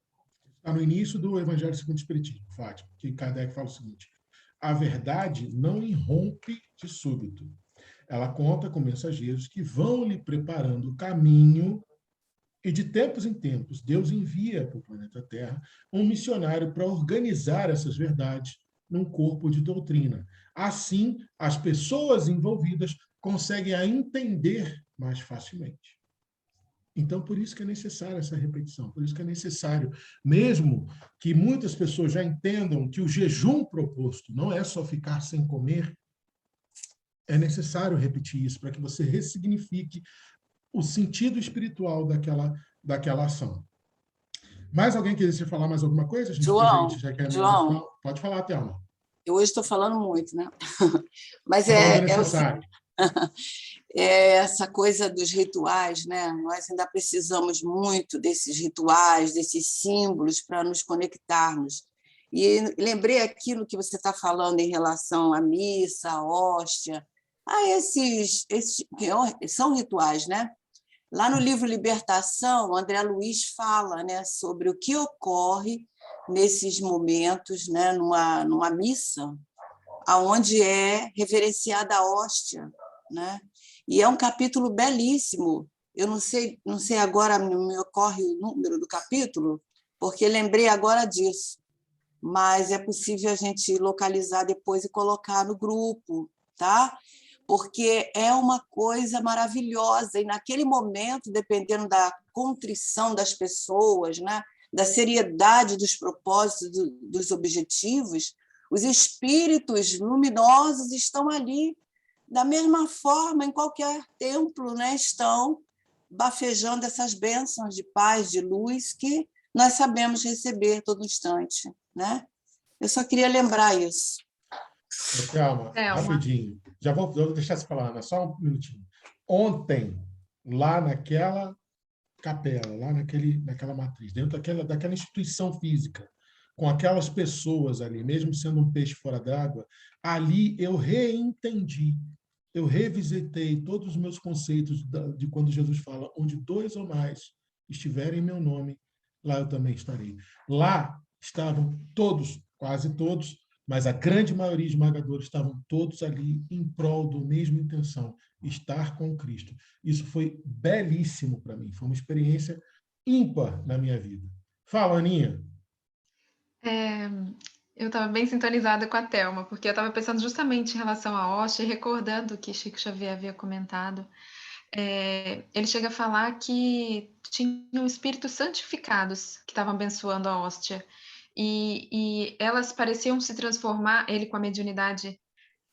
Está no início do Evangelho segundo o Espiritismo, Fátima, que Kardec fala o seguinte: a verdade não irrompe de súbito. Ela conta com mensageiros que vão lhe preparando o caminho, e de tempos em tempos Deus envia para o planeta Terra um missionário para organizar essas verdades num corpo de doutrina. Assim, as pessoas envolvidas conseguem a entender mais facilmente. Então, por isso que é necessária essa repetição, por isso que é necessário, mesmo que muitas pessoas já entendam que o jejum proposto não é só ficar sem comer, é necessário repetir isso para que você ressignifique o sentido espiritual daquela ação. Mais alguém quer falar mais alguma coisa? João, Já quer final? Pode falar, Thelma. Eu hoje estou falando muito, né? Mas falando necessário. Essa coisa dos rituais, né? Nós ainda precisamos muito desses rituais, desses símbolos para nos conectarmos. E lembrei aquilo que você está falando em relação à missa, à hóstia, esses que são rituais, né? Lá no livro Libertação, André Luiz fala, né, sobre o que ocorre nesses momentos, né, numa missa, aonde é reverenciada a hóstia, né? E é um capítulo belíssimo. Eu não sei agora, não me ocorre o número do capítulo, porque lembrei agora disso. Mas é possível a gente localizar depois e colocar no grupo, tá? Porque é uma coisa maravilhosa. E, naquele momento, dependendo da contrição das pessoas, né, da seriedade dos propósitos, dos objetivos, os espíritos luminosos estão ali, da mesma forma, em qualquer templo, né, estão bafejando essas bênçãos de paz, de luz, que nós sabemos receber todo instante, né? Eu só queria lembrar isso. Thelma, rapidinho. Já vou deixar você falar, Ana, só um minutinho. Ontem, lá naquela capela, lá naquela matriz, dentro daquela instituição física, com aquelas pessoas ali, mesmo sendo um peixe fora d'água, ali eu reentendi, eu revisitei todos os meus conceitos de quando Jesus fala, onde 2 ou mais estiverem em meu nome, lá eu também estarei. Lá estavam todos, quase todos, mas a grande maioria esmagadora estavam todos ali em prol da mesma intenção, estar com Cristo. Isso foi belíssimo para mim, foi uma experiência ímpar na minha vida. Fala, Aninha. Eu estava bem sintonizada com a Thelma, porque eu estava pensando justamente em relação à hóstia e recordando o que Chico Xavier havia comentado. Ele chega a falar que tinham espíritos santificados que estavam abençoando a hóstia. e elas pareciam se transformar, ele com a mediunidade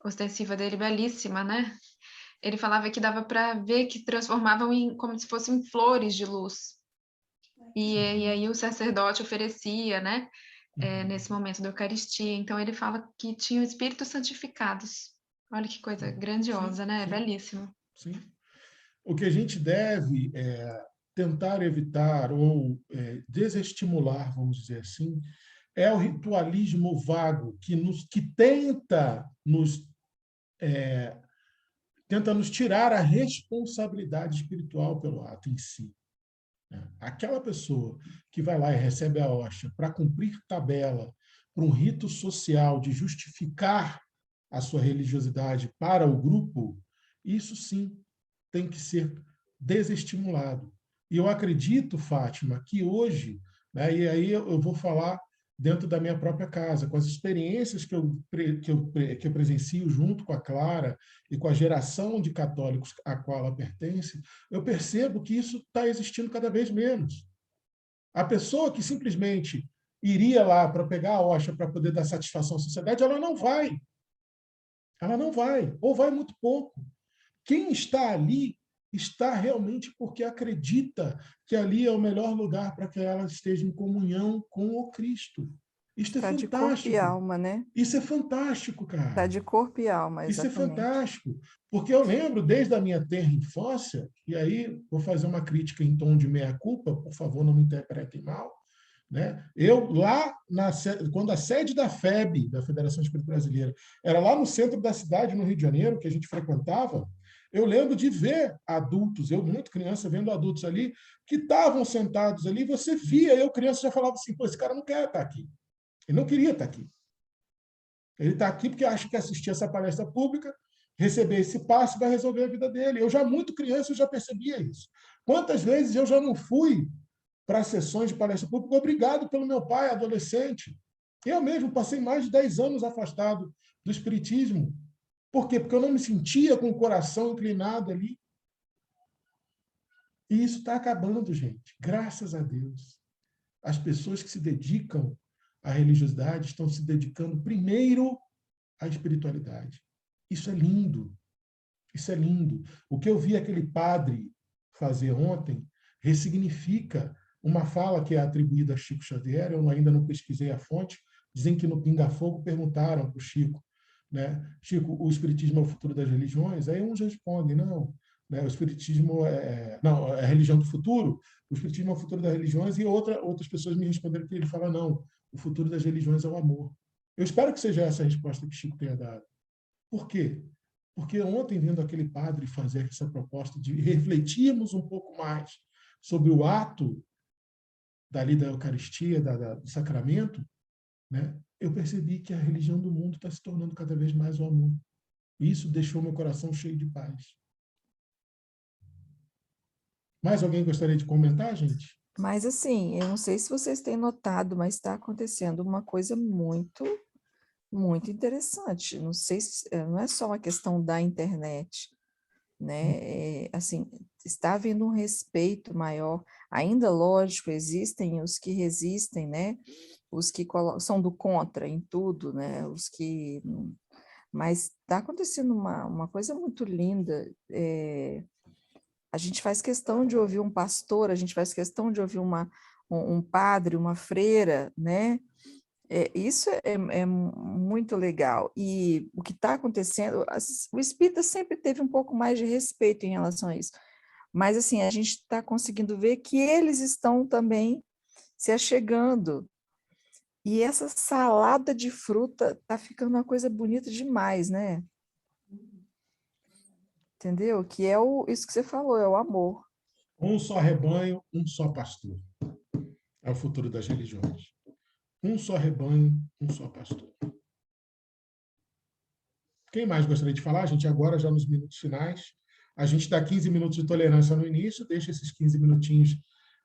ostensiva dele, belíssima, né? Ele falava que dava para ver que transformavam em como se fossem flores de luz. E aí o sacerdote oferecia, né? Nesse momento da Eucaristia. Então ele fala que tinham espíritos santificados. Olha que coisa grandiosa, Sim, né? sim. Belíssimo. Sim. O que a gente deve tentar evitar ou desestimular, vamos dizer assim, é o ritualismo vago que tenta nos tirar a responsabilidade espiritual pelo ato em si. Aquela pessoa que vai lá e recebe a hóstia para cumprir tabela, para um rito social de justificar a sua religiosidade para o grupo, isso sim tem que ser desestimulado. E eu acredito, Fátima, que hoje, né, e aí eu vou falar dentro da minha própria casa, com as experiências que eu presencio junto com a Clara e com a geração de católicos a qual ela pertence, eu percebo que isso está existindo cada vez menos. A pessoa que simplesmente iria lá para pegar a hóstia para poder dar satisfação à sociedade, ela não vai. Ela não vai, ou vai muito pouco. Quem está ali está realmente porque acredita que ali é o melhor lugar para que ela esteja em comunhão com o Cristo. Isto é Está de corpo e fantástico. alma, né? Isso é fantástico, Está cara. de corpo e alma, Isso é exatamente. fantástico. Porque eu lembro desde a minha tenra infância, e aí vou fazer uma crítica em tom de meia-culpa, por favor, não me interpretem mal, né? Eu, lá, quando a sede da FEB, da Federação Espírita Brasileira, era lá no centro da cidade, no Rio de Janeiro, que a gente frequentava, eu lembro de ver adultos, eu muito criança, vendo adultos ali, que estavam sentados ali, você via, eu criança já falava assim, pô, esse cara não quer estar aqui. Ele não queria estar aqui. Ele está aqui porque acha que assistir essa palestra pública, receber esse passe, vai resolver a vida dele. Eu já muito criança, eu já percebia isso. Quantas vezes eu já não fui para sessões de palestra pública, obrigado pelo meu pai, adolescente. Eu mesmo passei mais de 10 anos afastado do espiritismo. Por quê? Porque eu não me sentia com o coração inclinado ali. E isso está acabando, gente. Graças a Deus. As pessoas que se dedicam à religiosidade estão se dedicando primeiro à espiritualidade. Isso é lindo. Isso é lindo. O que eu vi aquele padre fazer ontem ressignifica uma fala que é atribuída a Chico Xavier, eu ainda não pesquisei a fonte, dizem que no Pinga Fogo perguntaram para o Chico, né? Chico, o espiritismo é o futuro das religiões? Aí uns respondem, não, né? O espiritismo não, é a religião do futuro, o espiritismo é o futuro das religiões, e outras pessoas me responderam que ele fala, não, o futuro das religiões é o amor. Eu espero que seja essa a resposta que Chico tenha dado. Por quê? Porque ontem, vendo aquele padre fazer essa proposta de refletirmos um pouco mais sobre o ato dali da Eucaristia, do sacramento, né, eu percebi que a religião do mundo está se tornando cada vez mais o amor. E isso deixou meu coração cheio de paz. Mais alguém gostaria de comentar, gente? Mas assim, eu não sei se vocês têm notado, mas está acontecendo uma coisa muito interessante. Não sei se não é só uma questão da internet, né? Assim, está havendo um respeito maior. Ainda, lógico, existem os que resistem, né? Os que são do contra em tudo, né? Os que... Mas está acontecendo uma coisa muito linda. A gente faz questão de ouvir um pastor, a gente faz questão de ouvir um padre, uma freira, né? Isso é muito legal. E o que está acontecendo, o espírita sempre teve um pouco mais de respeito em relação a isso. Mas, assim, a gente está conseguindo ver que eles estão também se achegando. E essa salada de fruta está ficando uma coisa bonita demais, né? Entendeu? Que é isso que você falou, é o amor. Um só rebanho, um só pastor. É o futuro das religiões. Um só rebanho, um só pastor. Quem mais gostaria de falar? A gente agora, já nos minutos finais, a gente dá 15 minutos de tolerância no início, deixa esses 15 minutinhos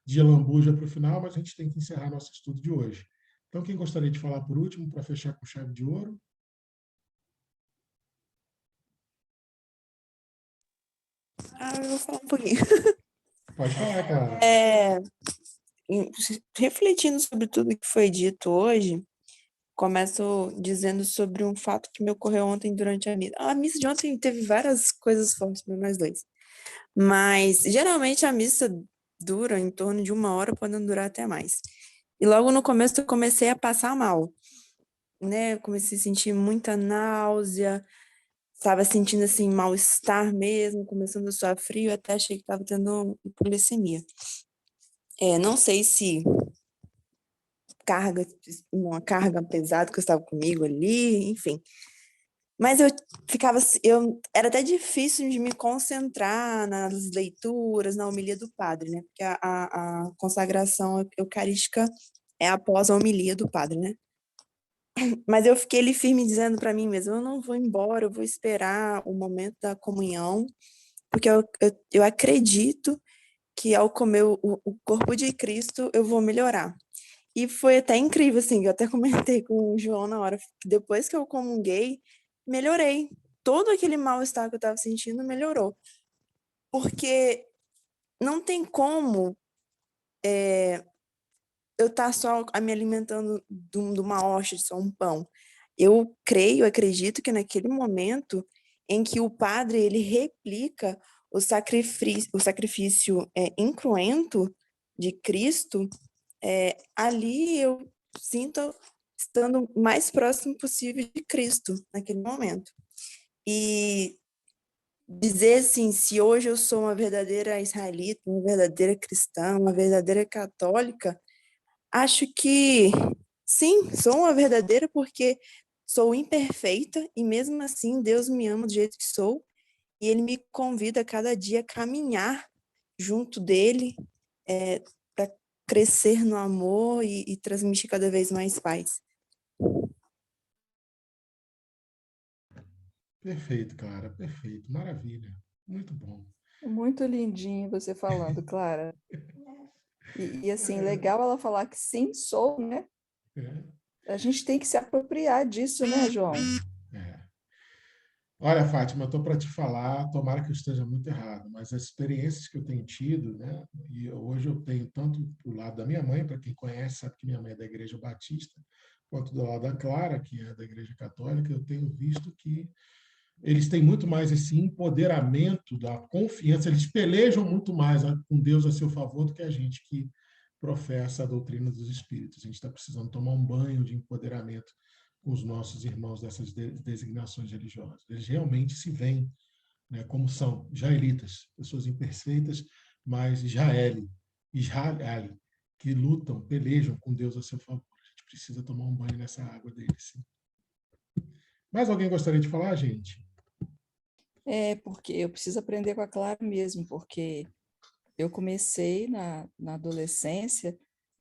de lambuja para o final, mas a gente tem que encerrar nosso estudo de hoje. Então, quem gostaria de falar por último, para fechar com chave de ouro? Eu vou falar um pouquinho. Pode falar, cara. refletindo sobre tudo que foi dito hoje, começo dizendo sobre um fato que me ocorreu ontem durante a missa. A missa de ontem teve várias coisas fortes para nós dois. Mas, geralmente, a missa dura em torno de 1 hora, podendo durar até mais. E logo no começo eu comecei a passar mal, né? Eu comecei a sentir muita náusea, estava sentindo, assim, mal-estar mesmo, começando a suar frio, até achei que estava tendo hipoglicemia. Não sei se uma carga pesada que eu estava comigo ali, enfim. Mas era até difícil de me concentrar nas leituras, na homilia do padre, né? Porque a consagração eucarística é após a homilia do padre, né? Mas eu fiquei ali firme dizendo para mim mesma, eu não vou embora, eu vou esperar o momento da comunhão, porque eu acredito que ao comer o corpo de Cristo eu vou melhorar. E foi até incrível, assim, eu até comentei com o João na hora, que depois que eu comunguei, melhorei. Todo aquele mal-estar que eu estava sentindo melhorou. Porque não tem como eu estar só me alimentando de uma hóstia, de só um pão. Eu creio, acredito que naquele momento em que o padre ele replica o sacrifício incruento de Cristo, ali eu sinto estando mais próximo possível de Cristo naquele momento. E dizer assim, se hoje eu sou uma verdadeira israelita, uma verdadeira cristã, uma verdadeira católica, acho que sim, sou uma verdadeira porque sou imperfeita e mesmo assim Deus me ama do jeito que sou e Ele me convida a cada dia a caminhar junto dele para crescer no amor e transmitir cada vez mais paz. Perfeito, Clara, perfeito, maravilha, muito bom. Muito lindinho você falando, Clara. E assim, legal ela falar que sim, sou, né? A gente tem que se apropriar disso, né, João? Olha, Fátima, estou para te falar, tomara que eu esteja muito errado, mas as experiências que eu tenho tido, né, e hoje eu tenho tanto do lado da minha mãe, para quem conhece, sabe que minha mãe é da Igreja Batista, quanto do lado da Clara, que é da Igreja Católica, eu tenho visto que eles têm muito mais esse empoderamento da confiança, eles pelejam muito mais com Deus a seu favor do que a gente que professa a doutrina dos espíritos. A gente está precisando tomar um banho de empoderamento com os nossos irmãos dessas designações religiosas. Eles realmente se veem, né, como são israelitas, pessoas imperfeitas, mas Israel, que lutam, pelejam com Deus a seu favor. A gente precisa tomar um banho nessa água deles. Sim. Mais alguém gostaria de falar, gente? Porque eu preciso aprender com a Clara mesmo, porque eu comecei na adolescência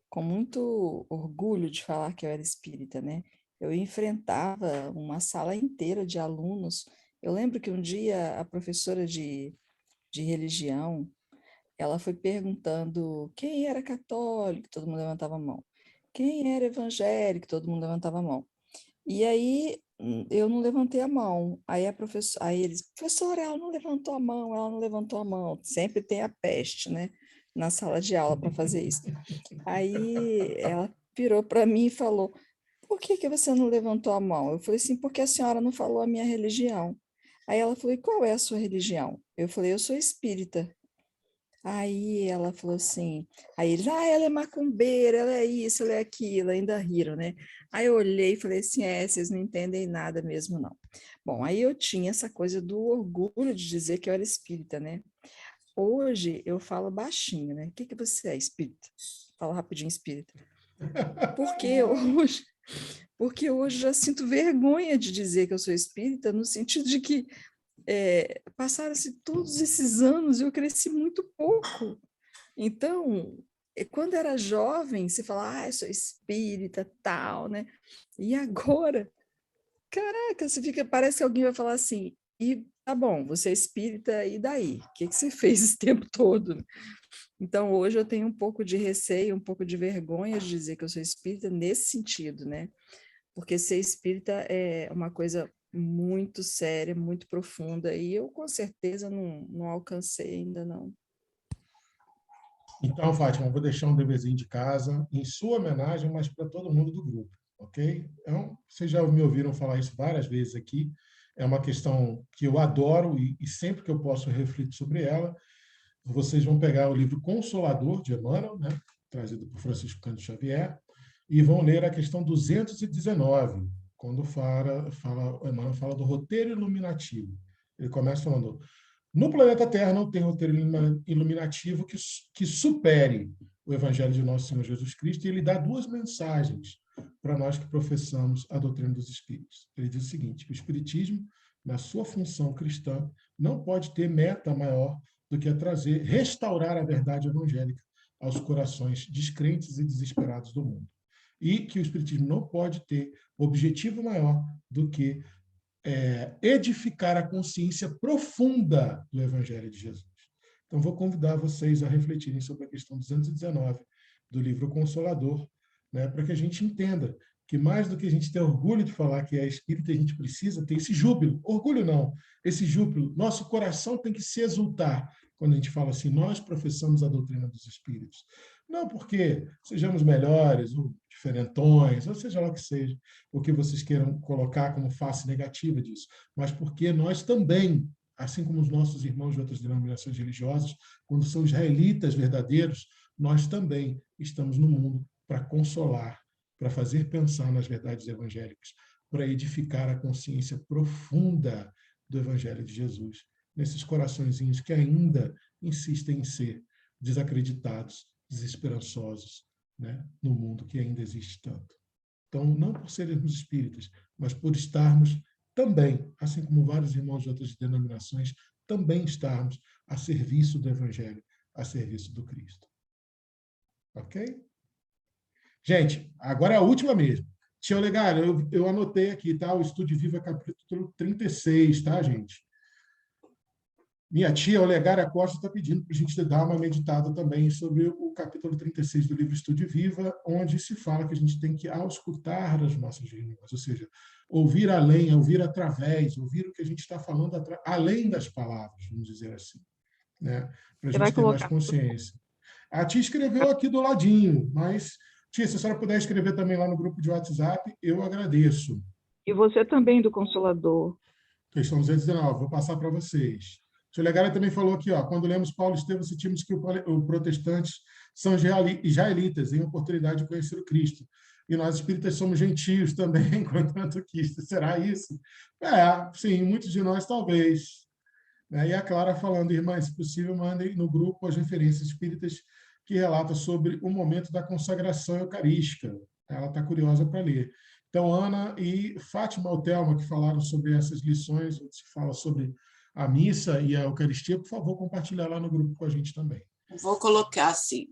com muito orgulho de falar que eu era espírita, né? Eu enfrentava uma sala inteira de alunos. Eu lembro que um dia a professora de religião, ela foi perguntando quem era católico, todo mundo levantava a mão. Quem era evangélico, todo mundo levantava a mão. E aí eu não levantei a mão. Aí eles, professora, ela não levantou a mão, ela não levantou a mão. Sempre tem a peste, né? Na sala de aula para fazer isso. Aí ela virou para mim e falou, por que você não levantou a mão? Eu falei assim, porque a senhora não falou a minha religião. Aí ela falou, e qual é a sua religião? Eu falei, eu sou espírita. Aí ela falou assim, aí eles, ela é macumbeira, ela é isso, ela é aquilo, ainda riram, né? Aí eu olhei e falei assim, vocês não entendem nada mesmo, não. Bom, aí eu tinha essa coisa do orgulho de dizer que eu era espírita, né? Hoje eu falo baixinho, né? O que você é, espírita? Fala rapidinho, espírita. Porque hoje já sinto vergonha de dizer que eu sou espírita, no sentido de que passaram-se todos esses anos e eu cresci muito pouco. Então, quando era jovem, você fala, eu sou espírita, tal, né? E agora, caraca, parece que alguém vai falar assim, e tá bom, você é espírita, e daí? O que você fez esse tempo todo? Então, hoje eu tenho um pouco de receio, um pouco de vergonha de dizer que eu sou espírita nesse sentido, né? Porque ser espírita é uma coisa muito séria, muito profunda, e eu com certeza não alcancei ainda não. Então, Fátima, eu vou deixar um deverzinho de casa em sua homenagem, mas para todo mundo do grupo, ok? Então, vocês já me ouviram falar isso várias vezes aqui. É uma questão que eu adoro e sempre que eu posso refletir sobre ela. Vocês vão pegar o livro Consolador, de Emmanuel, né, trazido por Francisco Cândido Xavier, e vão ler a questão 219, quando Emmanuel fala do roteiro iluminativo. Ele começa falando: no planeta Terra não tem roteiro iluminativo que supere o Evangelho de Nosso Senhor Jesus Cristo, e ele dá duas mensagens para nós que professamos a doutrina dos Espíritos. Ele diz o seguinte: o Espiritismo, na sua função cristã, não pode ter meta maior do que restaurar a verdade evangélica aos corações descrentes e desesperados do mundo. E que o Espiritismo não pode ter objetivo maior do que edificar a consciência profunda do Evangelho de Jesus. Então, vou convidar vocês a refletirem sobre a questão 219 do livro Consolador, né, para que a gente entenda que, mais do que a gente ter orgulho de falar que é espírita, a gente precisa ter esse júbilo. Orgulho não, esse júbilo. Nosso coração tem que se exultar quando a gente fala assim: nós professamos a doutrina dos espíritos. Não porque sejamos melhores, ou diferentões, ou seja lá o que seja, o que vocês queiram colocar como face negativa disso, mas porque nós também, assim como os nossos irmãos de outras denominações religiosas, quando são israelitas verdadeiros, nós também estamos no mundo para consolar, para fazer pensar nas verdades evangélicas, para edificar a consciência profunda do Evangelho de Jesus, nesses coraçõezinhos que ainda insistem em ser desacreditados, desesperançosos, né, no mundo que ainda existe tanto. Então, não por sermos espíritas, mas por estarmos também, assim como vários irmãos de outras denominações, também estarmos a serviço do Evangelho, a serviço do Cristo. Ok? Gente, agora é a última mesmo. Tia Olegário, eu anotei aqui, tá? O Estude Viva, capítulo 36, tá, gente? Minha tia Olegária Costa está pedindo para a gente dar uma meditada também sobre o capítulo 36 do livro Estude Viva, onde se fala que a gente tem que auscultar as nossas reuniões, ou seja, ouvir além, ouvir através, ouvir o que a gente está falando além das palavras, vamos dizer assim, né? Para a gente ter mais consciência. A tia escreveu aqui do ladinho, mas, tia, se a senhora puder escrever também lá no grupo de WhatsApp, eu agradeço. E você também, do Consolador. Questão 219, vou passar para vocês. O senhor Legário também falou aqui, ó, quando lemos Paulo e Estevão, sentimos que os protestantes são israelitas, em oportunidade de conhecer o Cristo. E nós espíritas somos gentios também, enquanto Cristo. Será isso? Sim, muitos de nós talvez. E a Clara falando: irmã, se possível, mandem no grupo as referências espíritas que relatam sobre o momento da consagração eucarística. Ela está curiosa para ler. Então, Ana e Fátima Altelma, que falaram sobre essas lições, onde se fala sobre a missa e a Eucaristia, por favor, compartilhar lá no grupo com a gente também. Vou colocar, sim.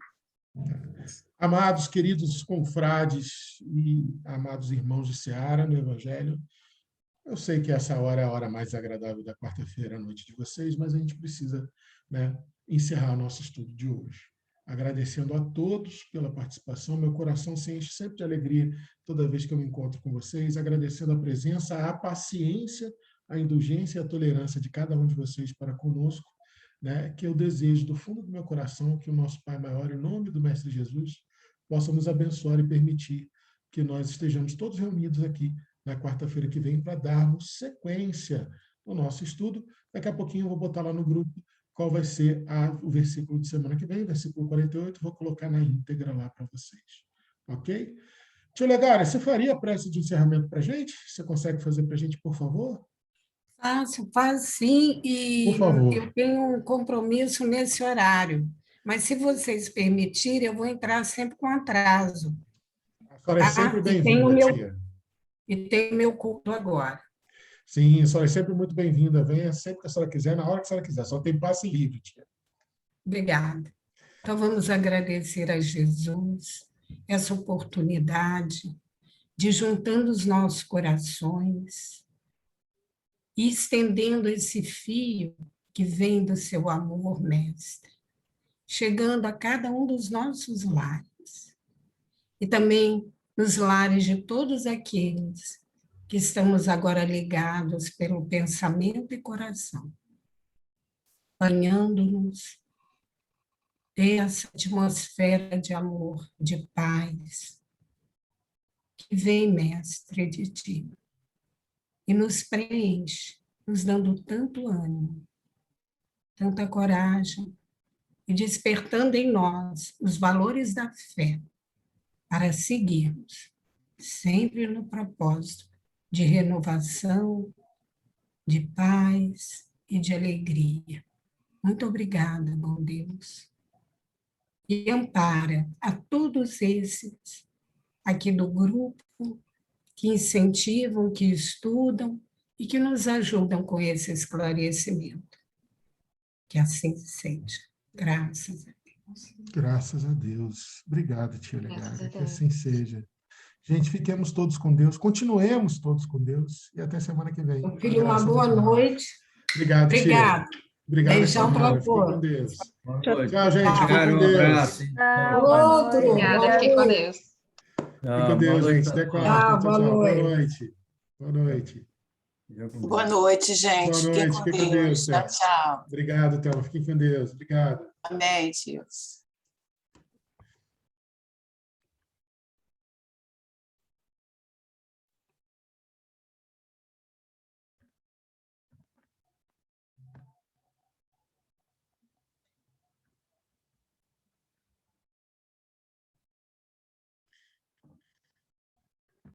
Amados, queridos confrades e amados irmãos de Seara no Evangelho, eu sei que essa hora é a hora mais agradável da quarta-feira à noite de vocês, mas a gente precisa, né, encerrar o nosso estudo de hoje. Agradecendo a todos pela participação, meu coração se enche sempre de alegria toda vez que eu me encontro com vocês, agradecendo a presença, a paciência, a indulgência e a tolerância de cada um de vocês para conosco, né, que eu desejo do fundo do meu coração que o nosso Pai Maior, em nome do Mestre Jesus, possa nos abençoar e permitir que nós estejamos todos reunidos aqui na quarta-feira que vem para darmos sequência no nosso estudo. Daqui a pouquinho eu vou botar lá no grupo qual vai ser o versículo de semana que vem, versículo 48, vou colocar na íntegra lá para vocês. Ok? Tia Legária, você faria a prece de encerramento para a gente? Você consegue fazer para a gente, por favor? Faço sim, e Por favor. eu tenho um compromisso nesse horário, mas se vocês permitirem, eu vou entrar sempre com atraso. A senhora é sempre bem-vinda, tia. E tem meu culto agora. Sim, a senhora é sempre muito bem-vinda. Venha sempre que a senhora quiser, na hora que a senhora quiser. Só tem passe livre, tia. Obrigada. Então, vamos agradecer a Jesus essa oportunidade de, juntando os nossos corações e estendendo esse fio que vem do seu amor, Mestre, chegando a cada um dos nossos lares e também nos lares de todos aqueles que estamos agora ligados pelo pensamento e coração, banhando-nos dessa atmosfera de amor, de paz, que vem, Mestre, de Ti, e nos preenche, nos dando tanto ânimo, tanta coragem, e despertando em nós os valores da fé para seguirmos, sempre no propósito de renovação, de paz e de alegria. Muito obrigada, bom Deus. E ampara a todos esses aqui do grupo que incentivam, que estudam e que nos ajudam com esse esclarecimento. Que assim seja. Graças a Deus. Graças a Deus. Obrigado, tia Graças a Legária. Que Deus. assim seja. Gente, fiquemos todos com Deus, continuemos todos com Deus e até semana que vem. Meu filho, uma Graças boa a Deus. noite. Obrigado, tia. Obrigada. Obrigado, Beijão senhora. para Fique com todos. Deus. Boa noite. Tchau, gente. Fique Cara, com um Deus. abraço. hein? Outro. Obrigada, boa fique com noite. Deus. Fique com Deus, gente. Até quarta. Tchau, Tchau, boa tchau. Boa noite. noite. Boa noite. Boa noite, gente. Boa Fiquem noite. com Fique com Deus, Deus. Tchau, Thelma. tchau. Obrigado, Thelma. Fiquem com Deus. Obrigado. Amém, tios.